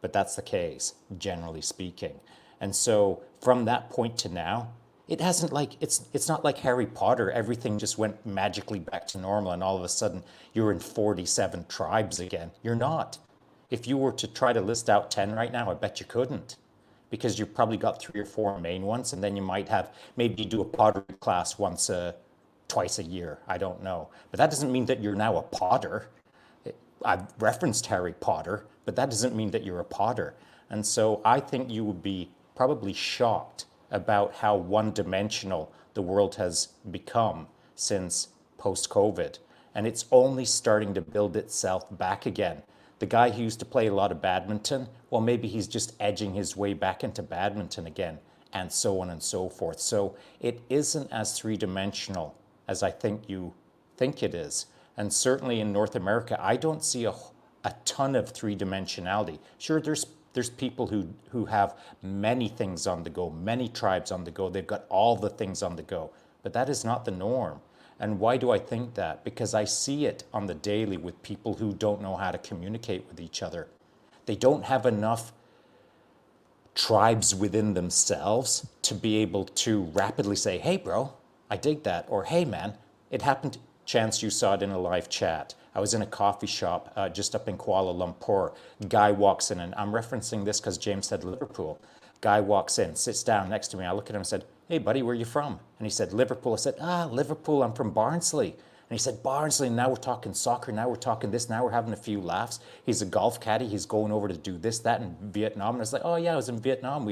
S4: but that's the case, generally speaking. And so from that point to now, it hasn't like, it's not like Harry Potter. Everything just went magically back to normal and all of a sudden you're in 47 tribes again. You're not. If you were to try to list out 10 right now, I bet you couldn't, because you've probably got 3 or 4 main ones, and then you might have, maybe you do a pottery class twice a year. I don't know. But that doesn't mean that you're now a potter. I've referenced Harry Potter, but that doesn't mean that you're a potter. And so I think you would be probably shocked about how one-dimensional the world has become since post-COVID. And it's only starting to build itself back again. The guy who used to play a lot of badminton, well, maybe he's just edging his way back into badminton again, and so on and so forth. So it isn't as three-dimensional as I think you think it is. And certainly in North America, I don't see a ton of three-dimensionality. Sure, there's people who have many things on the go, many tribes on the go. They've got all the things on the go. But that is not the norm. And why do I think that? Because I see it on the daily with people who don't know how to communicate with each other. They don't have enough tribes within themselves to be able to rapidly say, hey, bro, I dig that. Or, hey, man, it happened. Chance, you saw it in a live chat. I was in a coffee shop just up in Kuala Lumpur. Guy walks in, and I'm referencing this because James said Liverpool. Guy walks in, sits down next to me. I look at him and said, hey, buddy, where are you from? And he said, Liverpool. I said, Liverpool, I'm from Barnsley. And he said, Barnsley, now we're talking soccer, now we're talking this, now we're having a few laughs. He's a golf caddy, he's going over to do this, that in Vietnam. And I was like, oh yeah, I was in Vietnam.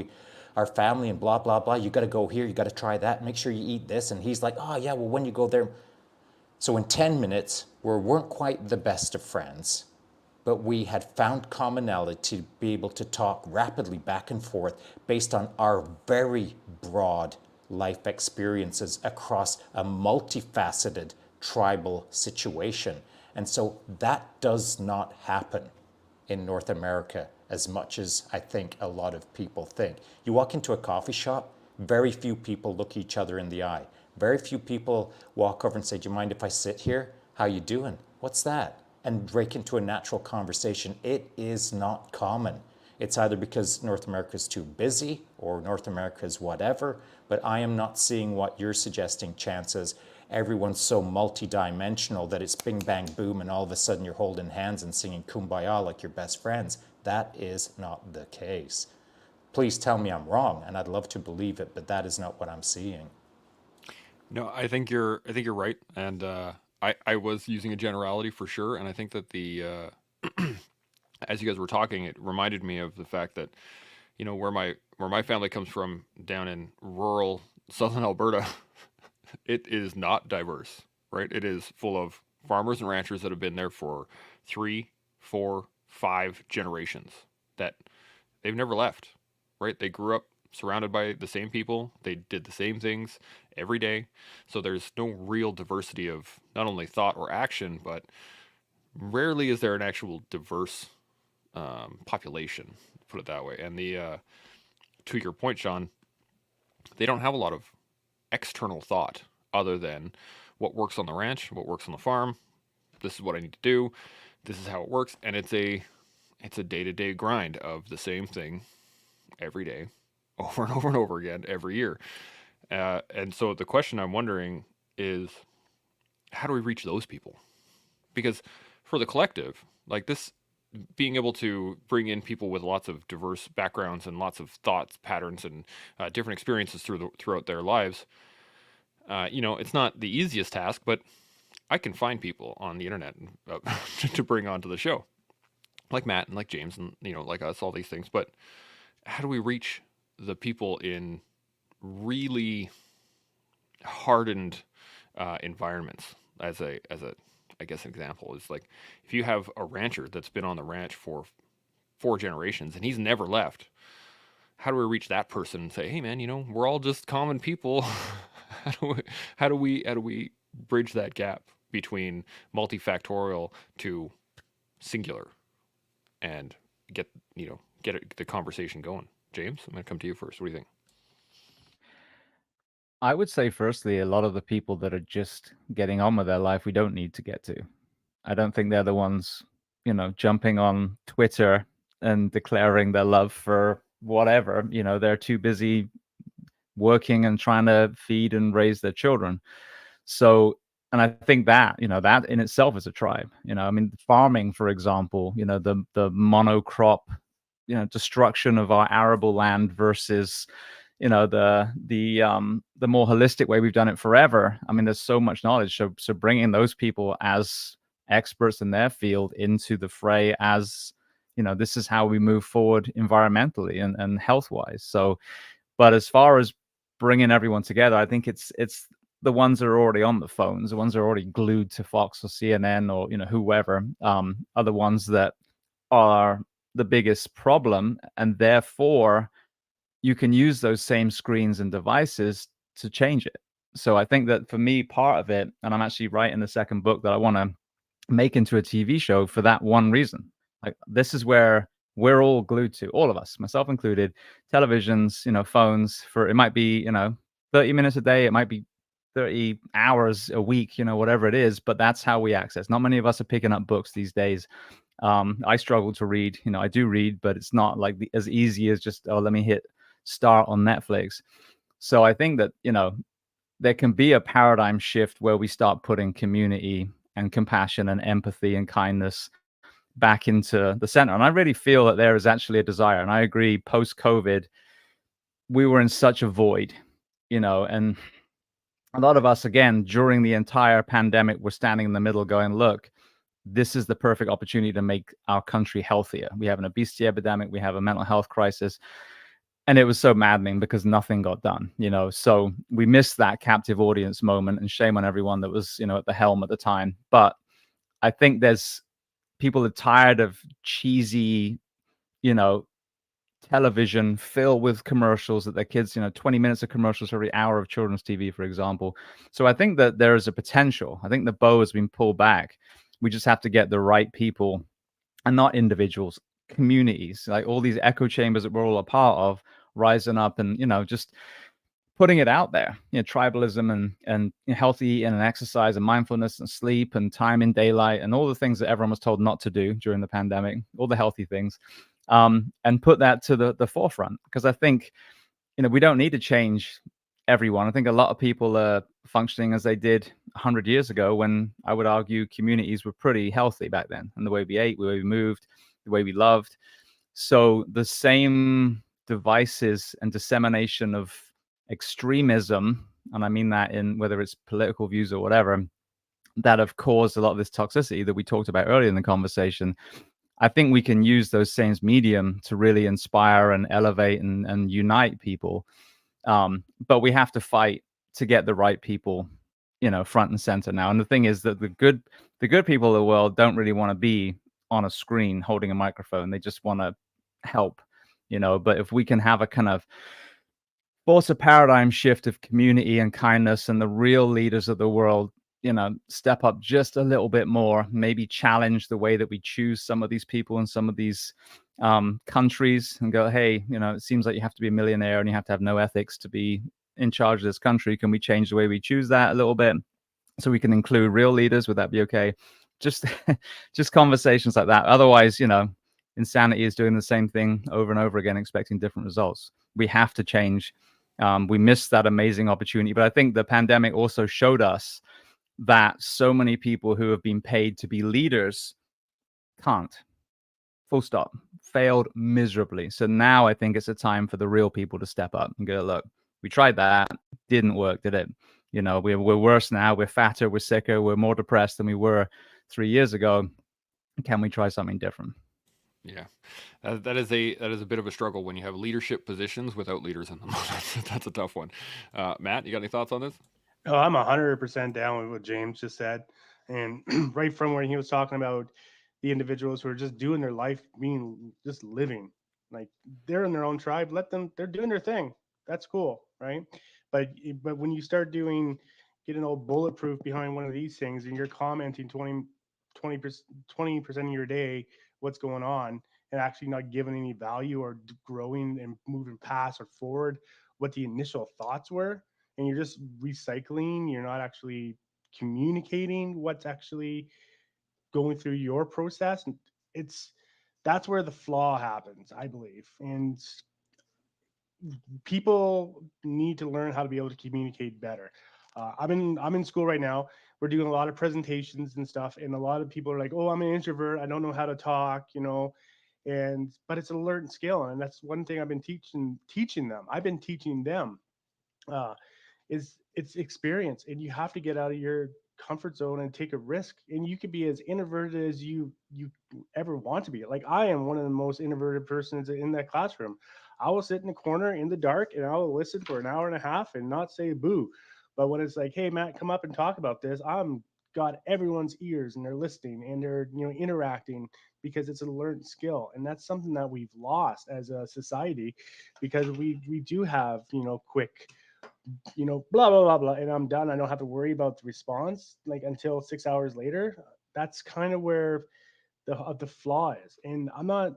S4: our family and blah, blah, blah. You got to go here. You got to try that. Make sure you eat this. And he's like, oh, yeah, well, when you go there. So in 10 minutes, we weren't quite the best of friends, but we had found commonality to be able to talk rapidly back and forth based on our very broad life experiences across a multifaceted tribal situation. And so that does not happen in North America as much as I think a lot of people think. You walk into a coffee shop, very few people look each other in the eye. Very few people walk over and say, do you mind if I sit here? How you doing? What's that? And break into a natural conversation. It is not common. It's either because North America is too busy or North America is whatever, but I am not seeing what you're suggesting, Chances. Everyone's so multi-dimensional that it's bing, bang, boom, and all of a sudden you're holding hands and singing Kumbaya like your best friends. That is not the case. Please tell me I'm wrong, and I'd love to believe it, but that is not what I'm seeing.
S1: No, I think you're right, and I was using a generality for sure, and I think that the as you guys were talking, it reminded me of the fact that where my family comes from down in rural southern Alberta, it is not diverse, right? It is full of farmers and ranchers that have been there for 3, 4, 5 generations that they've never left, right? They grew up surrounded by the same people. They did the same things every day. So there's no real diversity of not only thought or action, but rarely is there an actual diverse population, put it that way. And to your point, Shaun, they don't have a lot of external thought other than what works on the ranch, what works on the farm. This is what I need to do. This is how it works. And it's a day-to-day grind of the same thing every day, over and over and over again every year. And so the question I'm wondering is, how do we reach those people? Because for the collective, like this, being able to bring in people with lots of diverse backgrounds and lots of thoughts, patterns, and different experiences throughout their lives, it's not the easiest task, but I can find people on the internet to bring onto the show, like Matt and like James and like us, all these things. But how do we reach the people in really hardened environments? As a I guess an example is like if you have a rancher that's been on the ranch for 4 generations and he's never left, how do we reach that person and say, hey man, we're all just common people? how do we bridge that gap between multifactorial to singular and get the conversation going? James, I'm going to come to you first. What do you think?
S2: I would say, firstly, a lot of the people that are just getting on with their life, we don't need to get to. I don't think they're the ones, jumping on Twitter and declaring their love for whatever. They're too busy working and trying to feed and raise their children. So, and I think that, that in itself is a tribe. I mean, farming, for example, the monocrop, destruction of our arable land versus the more holistic way we've done it forever. I mean, there's so much knowledge. So bringing those people as experts in their field into the fray as, this is how we move forward environmentally and health-wise. So, but as far as bringing everyone together, I think it's the ones that are already on the phones, the ones that are already glued to Fox or CNN or, whoever, are the ones that are the biggest problem. And therefore, you can use those same screens and devices to change it. So I think that for me, part of it, and I'm actually writing the second book that I want to make into a TV show for that one reason. Like, this is where we're all glued to, all of us, myself included, televisions, phones, for it might be, 30 minutes a day, it might be 30 hours a week, whatever it is, but that's how we access. Not many of us are picking up books these days. I struggle to read, I do read, but it's not like as easy as just, let me hit start on Netflix. So I think that, there can be a paradigm shift where we start putting community and compassion and empathy and kindness back into the center. And I really feel that there is actually a desire. And I agree, post-COVID, we were in such a void, and a lot of us, again, during the entire pandemic, were standing in the middle going, look, this is the perfect opportunity to make our country healthier. We have an obesity epidemic. We have a mental health crisis. And it was so maddening because nothing got done, so we missed that captive audience moment, and shame on everyone that was, at the helm at the time. But I think people are tired of cheesy, television filled with commercials that their kids, 20 minutes of commercials every hour of children's TV, for example. So I think that there is a potential. I think the bow has been pulled back. We just have to get the right people, and not individuals, communities, like all these echo chambers that we're all a part of, rising up and, just putting it out there. Tribalism and healthy eating and exercise and mindfulness and sleep and time in daylight and all the things that everyone was told not to do during the pandemic, all the healthy things, and put that to the forefront. Because I think, we don't need to change everyone. I think a lot of people are functioning as they did 100 years ago, when I would argue communities were pretty healthy back then, and the way we ate, the way we moved, the way we loved. So the same devices and dissemination of extremism, and I mean that in whether it's political views or whatever, that have caused a lot of this toxicity that we talked about earlier in the conversation, I think we can use those same medium to really inspire and elevate and unite people. But we have to fight to get the right people, front and center now. And the thing is that the good people of the world don't really want to be on a screen holding a microphone. They just want to help, but if we can have a kind of force a paradigm shift of community and kindness, and the real leaders of the world, step up just a little bit more, maybe challenge the way that we choose some of these people in some of these countries, and go, hey, it seems like you have to be a millionaire and you have to have no ethics to be in charge of this country. Can we change the way we choose that a little bit so we can include real leaders? Would that be okay? Just just conversations like that. Otherwise, insanity is doing the same thing over and over again, expecting different results. We have to change. We missed that amazing opportunity. But I think the pandemic also showed us that so many people who have been paid to be leaders can't. Full stop. Failed miserably. So now I think it's a time for the real people to step up and go, look, we tried that. Didn't work, did it? We're worse now. We're fatter. We're sicker. We're more depressed than we were 3 years ago. Can we try something different?
S1: Yeah, that is a bit of a struggle when you have leadership positions without leaders in them. That's a tough one. Matt, you got any thoughts on this?
S3: Oh, I'm 100% down with what James just said. And right from where he was talking about the individuals who are just doing their life, being just living, like they're in their own tribe, let them, they're doing their thing. That's cool, right? But when you start getting all bulletproof behind one of these things, and you're commenting 20% of your day, what's going on, and actually not giving any value or growing and moving past or forward what the initial thoughts were, and you're just recycling, you're not actually communicating what's actually going through your process. It's That's where the flaw happens, I believe. And people need to learn how to be able to communicate better. I'm in school right now. We're doing a lot of presentations and stuff, and a lot of people are like, "Oh, I'm an introvert. I don't know how to talk," but it's a learned skill, and that's one thing I've been teaching them. I've been teaching them uh, is it's experience, and you have to get out of your comfort zone and take a risk. And you could be as introverted as you ever want to be. Like, I am one of the most introverted persons in that classroom. I will sit in the corner in the dark and I will listen for an hour and a half and not say boo. But when it's like, hey Matt, come up and talk about this, I'm got everyone's ears and they're listening and they're interacting, because it's a learned skill. And that's something that we've lost as a society, because we do have quick blah blah blah blah, and I'm done. I don't have to worry about the response like until 6 hours later. That's kind of where the flaw is. And I'm not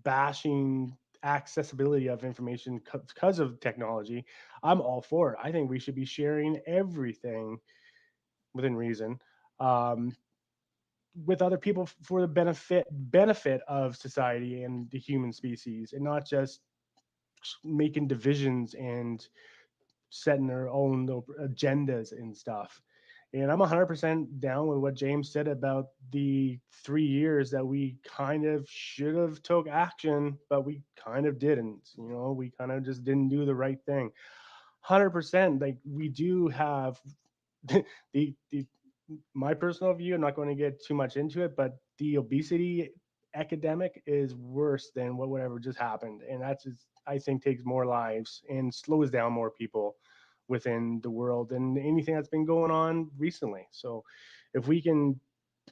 S3: bashing accessibility of information because of technology. I'm all for it. I think we should be sharing everything within reason, um, with other people for the benefit of society and the human species, and not just making divisions and setting their own agendas and stuff. And I'm 100% down with what James said about the 3 years that we kind of should have took action, but we kind of didn't. We kind of just didn't do the right thing. 100%. Like, we do have the my personal view. I'm not going to get too much into it, but the obesity academic is worse than whatever just happened, and that's just, I think, takes more lives and slows down more people within the world than anything that's been going on recently. So if we can,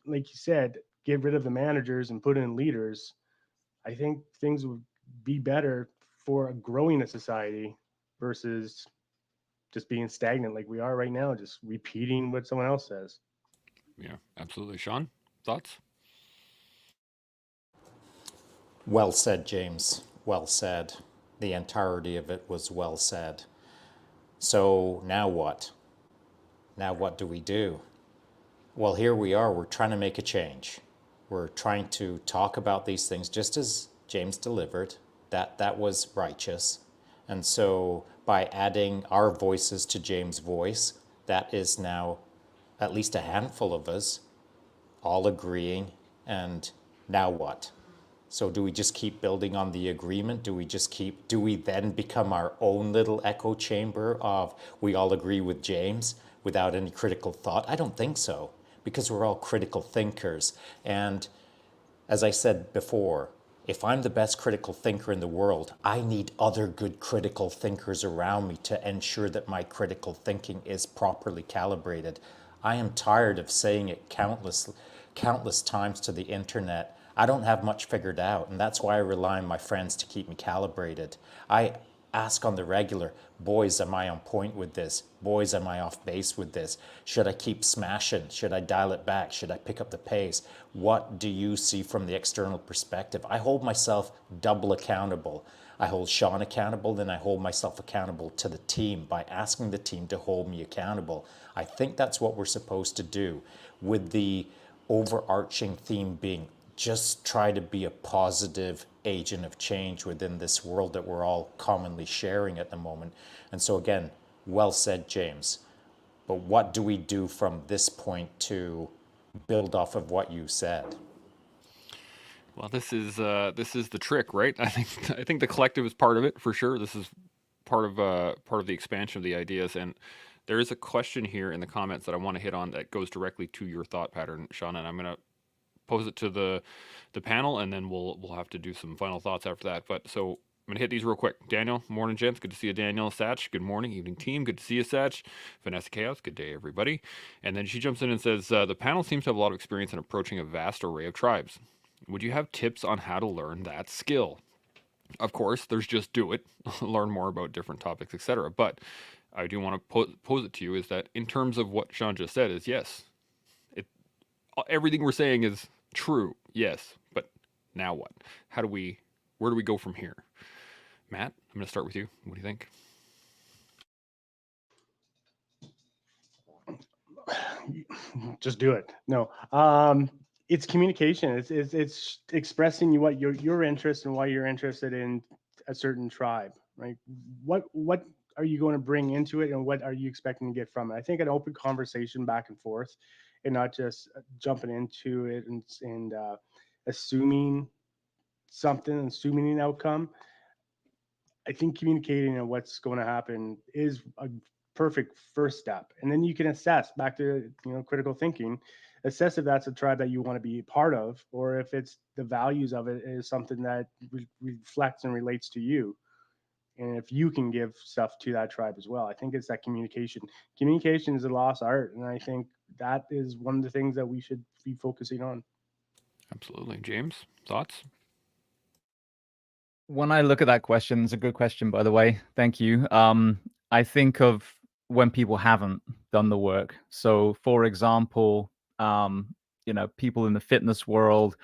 S3: like you said, get rid of the managers and put in leaders, I think things would be better for growing a society versus just being stagnant like we are right now, just repeating what someone else says.
S1: Yeah, absolutely. Shaun, thoughts?
S4: Well said, James. Well said. The entirety of it was well said. So now what? Now what do we do? Well, here we are. We're trying to make a change. We're trying to talk about these things just as James delivered. That was righteous. And so by adding our voices to James' voice, that is now at least a handful of us all agreeing. And now what? So do we just keep building on the agreement? Do we then become our own little echo chamber of we all agree with James without any critical thought? I don't think so, because we're all critical thinkers. And as I said before, if I'm the best critical thinker in the world, I need other good critical thinkers around me to ensure that my critical thinking is properly calibrated. I am tired of saying it countless times to the internet. I don't have much figured out, and that's why I rely on my friends to keep me calibrated. I ask on the regular, boys, am I on point with this? Boys, am I off base with this? Should I keep smashing? Should I dial it back? Should I pick up the pace? What do you see from the external perspective? I hold myself double accountable. I hold Shaun accountable, then I hold myself accountable to the team by asking the team to hold me accountable. I think that's what we're supposed to do, with the overarching theme being just try to be a positive agent of change within this world that we're all commonly sharing at the moment. And so again, well said, James. But what do we do from this point to build off of what you said?
S1: Well, this is the trick, right? I think the collective is part of it for sure. This is part of the expansion of the ideas, and there is a question here in the comments that I want to hit on that goes directly to your thought pattern, Shaun, and I'm going to pose it to the panel, and then we'll have to do some final thoughts after that. But so I'm gonna hit these real quick. Daniel, morning, gents. Good to see you, Daniel. Satch, good morning, evening, team. Good to see you, Satch. Vanessa Chaos, good day, everybody. And then she jumps in and says, the panel seems to have a lot of experience in approaching a vast array of tribes. Would you have tips on how to learn that skill? Of course, there's just do it, learn more about different topics, etc. But I do want to pose it to you is that in terms of what Shaun just said is yes, everything we're saying is true, yes, but now what? Where do we go from here? Matt, I'm going to start with you. What do you think?
S3: Just do it. No, it's communication. It's expressing what your interest and why you're interested in a certain tribe, right? What are you going to bring into it, and what are you expecting to get from it? I think an open conversation back and forth, and not just jumping into it and assuming something, assuming an outcome. I think communicating and what's going to happen is a perfect first step, and then you can assess back to critical thinking, assess if that's a tribe that you want to be part of, or if it's the values of it is something that reflects and relates to you, and if you can give stuff to that tribe as well. I think it's that communication. Communication is a lost art, and I think that is one of the things that we should be focusing on.
S1: Absolutely. James, thoughts?
S2: When I look at that question, it's a good question, by the way. Thank you. I think of when people haven't done the work. So, for example, people in the fitness world,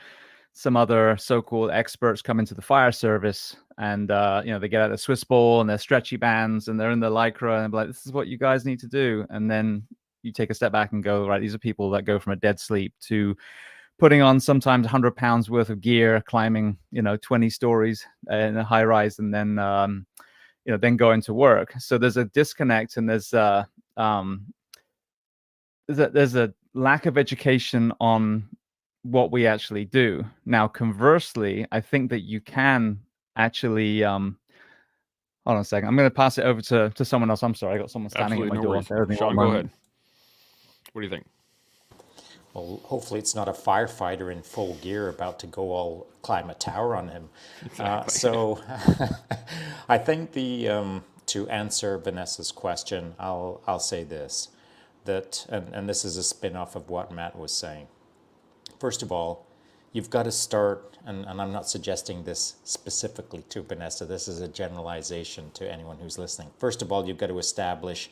S2: some other so-called experts come into the fire service, and they get out the Swiss ball and their stretchy bands, and they're in the lycra, and they're like, "This is what you guys need to do." And then you take a step back and go, "Right, these are people that go from a dead sleep to putting on sometimes 100 pounds worth of gear, climbing 20 stories in a high rise, and then then going to work." So there's a disconnect, and there's a lack of education on what we actually do. Now, conversely, I think that you can actually hold on a second. I'm going to pass it over to someone else. I'm sorry, I got someone standing
S1: Absolutely,
S2: at my
S1: no
S2: door.
S1: worries.
S2: So
S1: Shaun, go ahead. What do you think?
S4: Well, hopefully it's not a firefighter in full gear about to go all climb a tower on him.
S1: Exactly.
S4: So I think to answer Vanessa's question, I'll say this, that, and this is a spin-off of what Matt was saying. First of all, you've got to start, and I'm not suggesting this specifically to Vanessa, this is a generalization to anyone who's listening. First of all, you've got to establish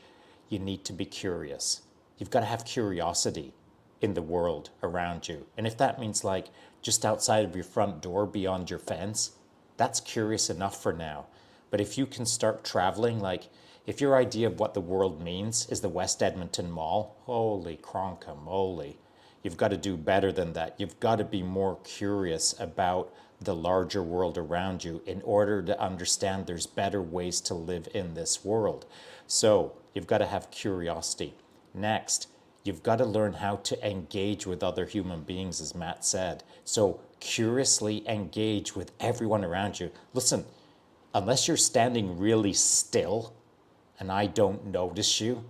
S4: you need to be curious. You've got to have curiosity in the world around you. And if that means like just outside of your front door beyond your fence, that's curious enough for now. But if you can start traveling, like if your idea of what the world means is the West Edmonton Mall, holy cronkamoly, you've got to do better than that. You've got to be more curious about the larger world around you in order to understand there's better ways to live in this world. So you've got to have curiosity. Next, you've got to learn how to engage with other human beings, as Matt said. So curiously engage with everyone around you. Listen, unless you're standing really still and I don't notice you,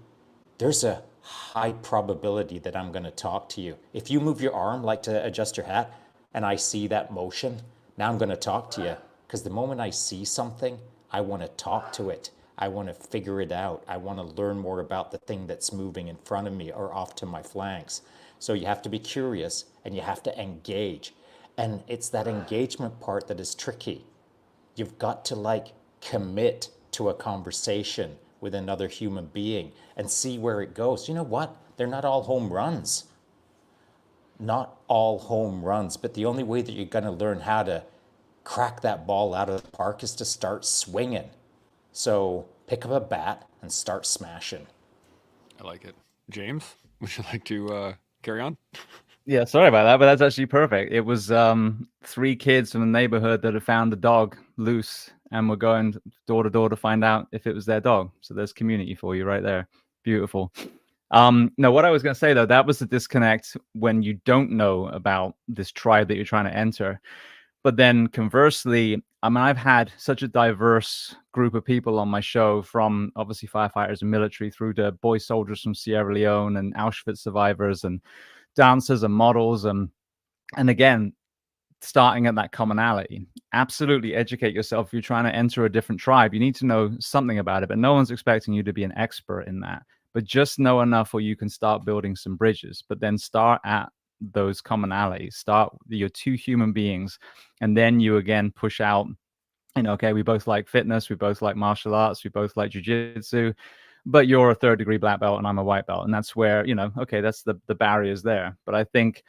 S4: there's a high probability that I'm going to talk to you. If you move your arm like to adjust your hat and I see that motion, now I'm going to talk to you. Because the moment I see something, I want to talk to it. I want to figure it out. I want to learn more about the thing that's moving in front of me or off to my flanks. So you have to be curious and you have to engage. And it's that engagement part that is tricky. You've got to like commit to a conversation with another human being and see where it goes. You know what? They're not all home runs. Not all home runs, but the only way that you're going to learn how to crack that ball out of the park is to start swinging. So pick up a bat and start smashing.
S1: I like it. James, would you like to carry on?
S2: Yeah, sorry about that, but that's actually perfect. It was 3 kids from the neighborhood that had found a dog loose and were going door to door to find out if it was their dog. So there's community for you right there. Beautiful. No, what I was going to say, though, that was the disconnect when you don't know about this tribe that you're trying to enter. But then conversely, I mean, I've had such a diverse group of people on my show, from obviously firefighters and military through to boy soldiers from Sierra Leone and Auschwitz survivors and dancers and models. And again, starting at that commonality, absolutely educate yourself. If you're trying to enter a different tribe, you need to know something about it, but no one's expecting you to be an expert in that. But just know enough where you can start building some bridges, but then start at those commonalities. Start your 2 human beings, and then you again push out, you know, okay, we both like fitness, we both like martial arts, we both like jiu-jitsu, but you're a 3rd degree black belt and I'm a white belt. And that's where, you know, okay, that's the barriers there. But I think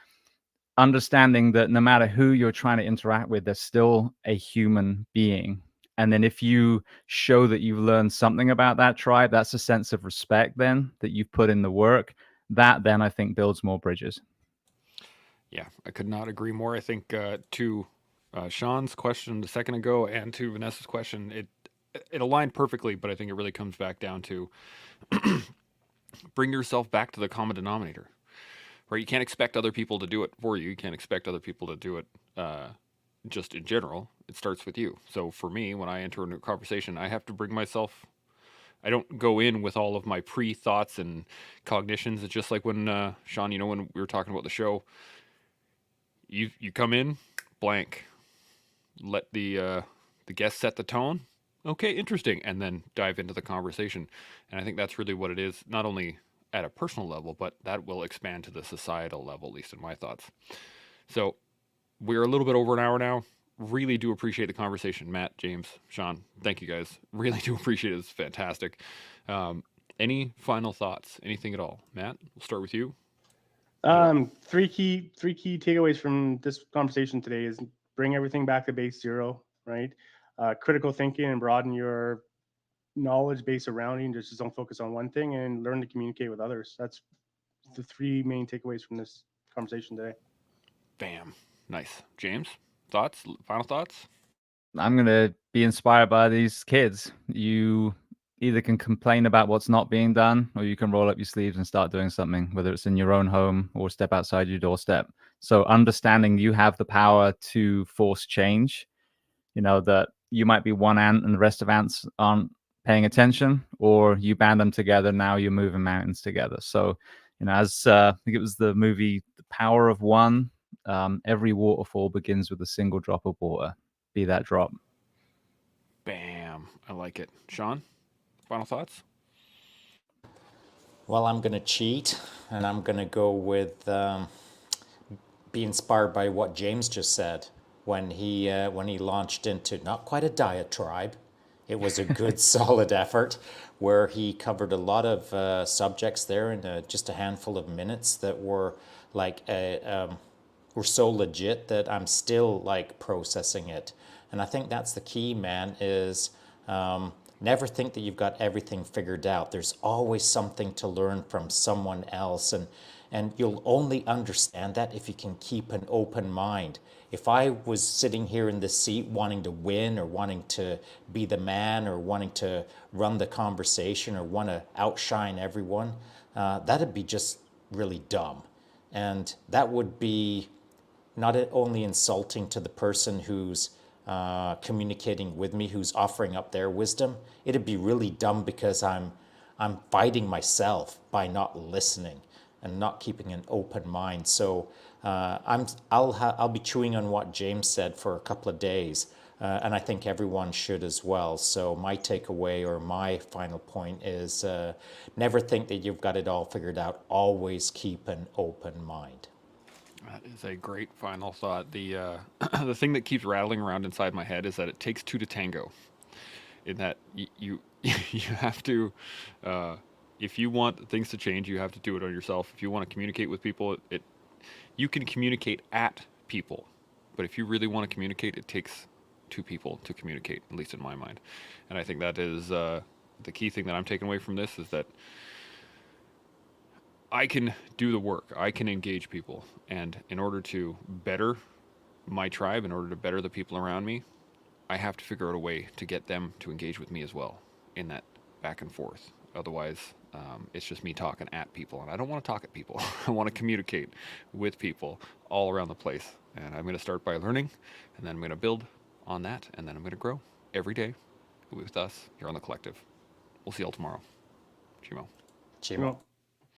S2: understanding that no matter who you're trying to interact with, there's still a human being. And then if you show that you've learned something about that tribe, that's a sense of respect then that you've put in the work. That then I think builds more bridges.
S1: Yeah, I could not agree more. I think to Shaun's question a second ago and to Vanessa's question, it aligned perfectly, but I think it really comes back down to bring yourself back to the common denominator. Right? You can't expect other people to do it for you. You can't expect other people to do it just in general. It starts with you. So for me, when I enter into a conversation, I have to bring myself. I don't go in with all of my pre-thoughts and cognitions. It's just like when Shaun, you know, when we were talking about the show, you come in blank, let the guest set the tone. Okay, interesting, and then dive into the conversation. And I think that's really what it is. Not only at a personal level, but that will expand to the societal level, at least in my thoughts. So we're a little bit over an hour now. Really do appreciate the conversation. Matt, James, Shaun, thank you guys. Really do appreciate it. It's fantastic. Any final thoughts? Anything at all? Matt, we'll start with you.
S3: 3 key takeaways from this conversation today is bring everything back to base zero, right? Critical thinking and broaden your knowledge base around you, and just don't focus on one thing, and learn to communicate with others. That's the 3 main takeaways from this conversation today.
S1: Bam. Nice. James, thoughts? Final thoughts?
S2: I'm going to be inspired by these kids. You either can complain about what's not being done, or you can roll up your sleeves and start doing something, whether it's in your own home or step outside your doorstep. So understanding you have the power to force change, you know, that you might be one ant and the rest of ants aren't paying attention, or you band them together. Now you're moving mountains together. So, you know, as I think it was the movie power of one. Every waterfall begins with a single drop of water. Be that drop.
S1: Bam. I like it. Shaun, final thoughts?
S4: Well, I'm going to cheat, and I'm going to go with be inspired by what James just said when he launched into not quite a diatribe. It was a good, solid effort where he covered a lot of subjects there in just a handful of minutes that were like were so legit that I'm still like processing it. And I think that's the key, man, is never think that you've got everything figured out. There's always something to learn from someone else. And you'll only understand that if you can keep an open mind. If I was sitting here in this seat wanting to win or wanting to be the man or wanting to run the conversation or want to outshine everyone, that'd be just really dumb. And that would be not only insulting to the person who's communicating with me, who's offering up their wisdom, it'd be really dumb because I'm fighting myself by not listening and not keeping an open mind. So I'll be chewing on what James said for a couple of days, and I think everyone should as well. So my takeaway or my final point is never think that you've got it all figured out. Always keep an open mind.
S1: That is a great final thought. The the thing that keeps rattling around inside my head is that it takes two to tango. In that you have to, if you want things to change, you have to do it on yourself. If you want to communicate with people, you can communicate at people, but if you really want to communicate, it takes two people to communicate, at least in my mind. And I think that is the key thing that I'm taking away from this is that I can do the work. I can engage people. And in order to better my tribe, in order to better the people around me, I have to figure out a way to get them to engage with me as well in that back and forth. Otherwise, it's just me talking at people. And I don't want to talk at people. I want to communicate with people all around the place. And I'm going to start by learning, and then I'm going to build on that, and then I'm going to grow every day with us here on the collective. We'll see you all tomorrow. Chimo.
S4: Chimo.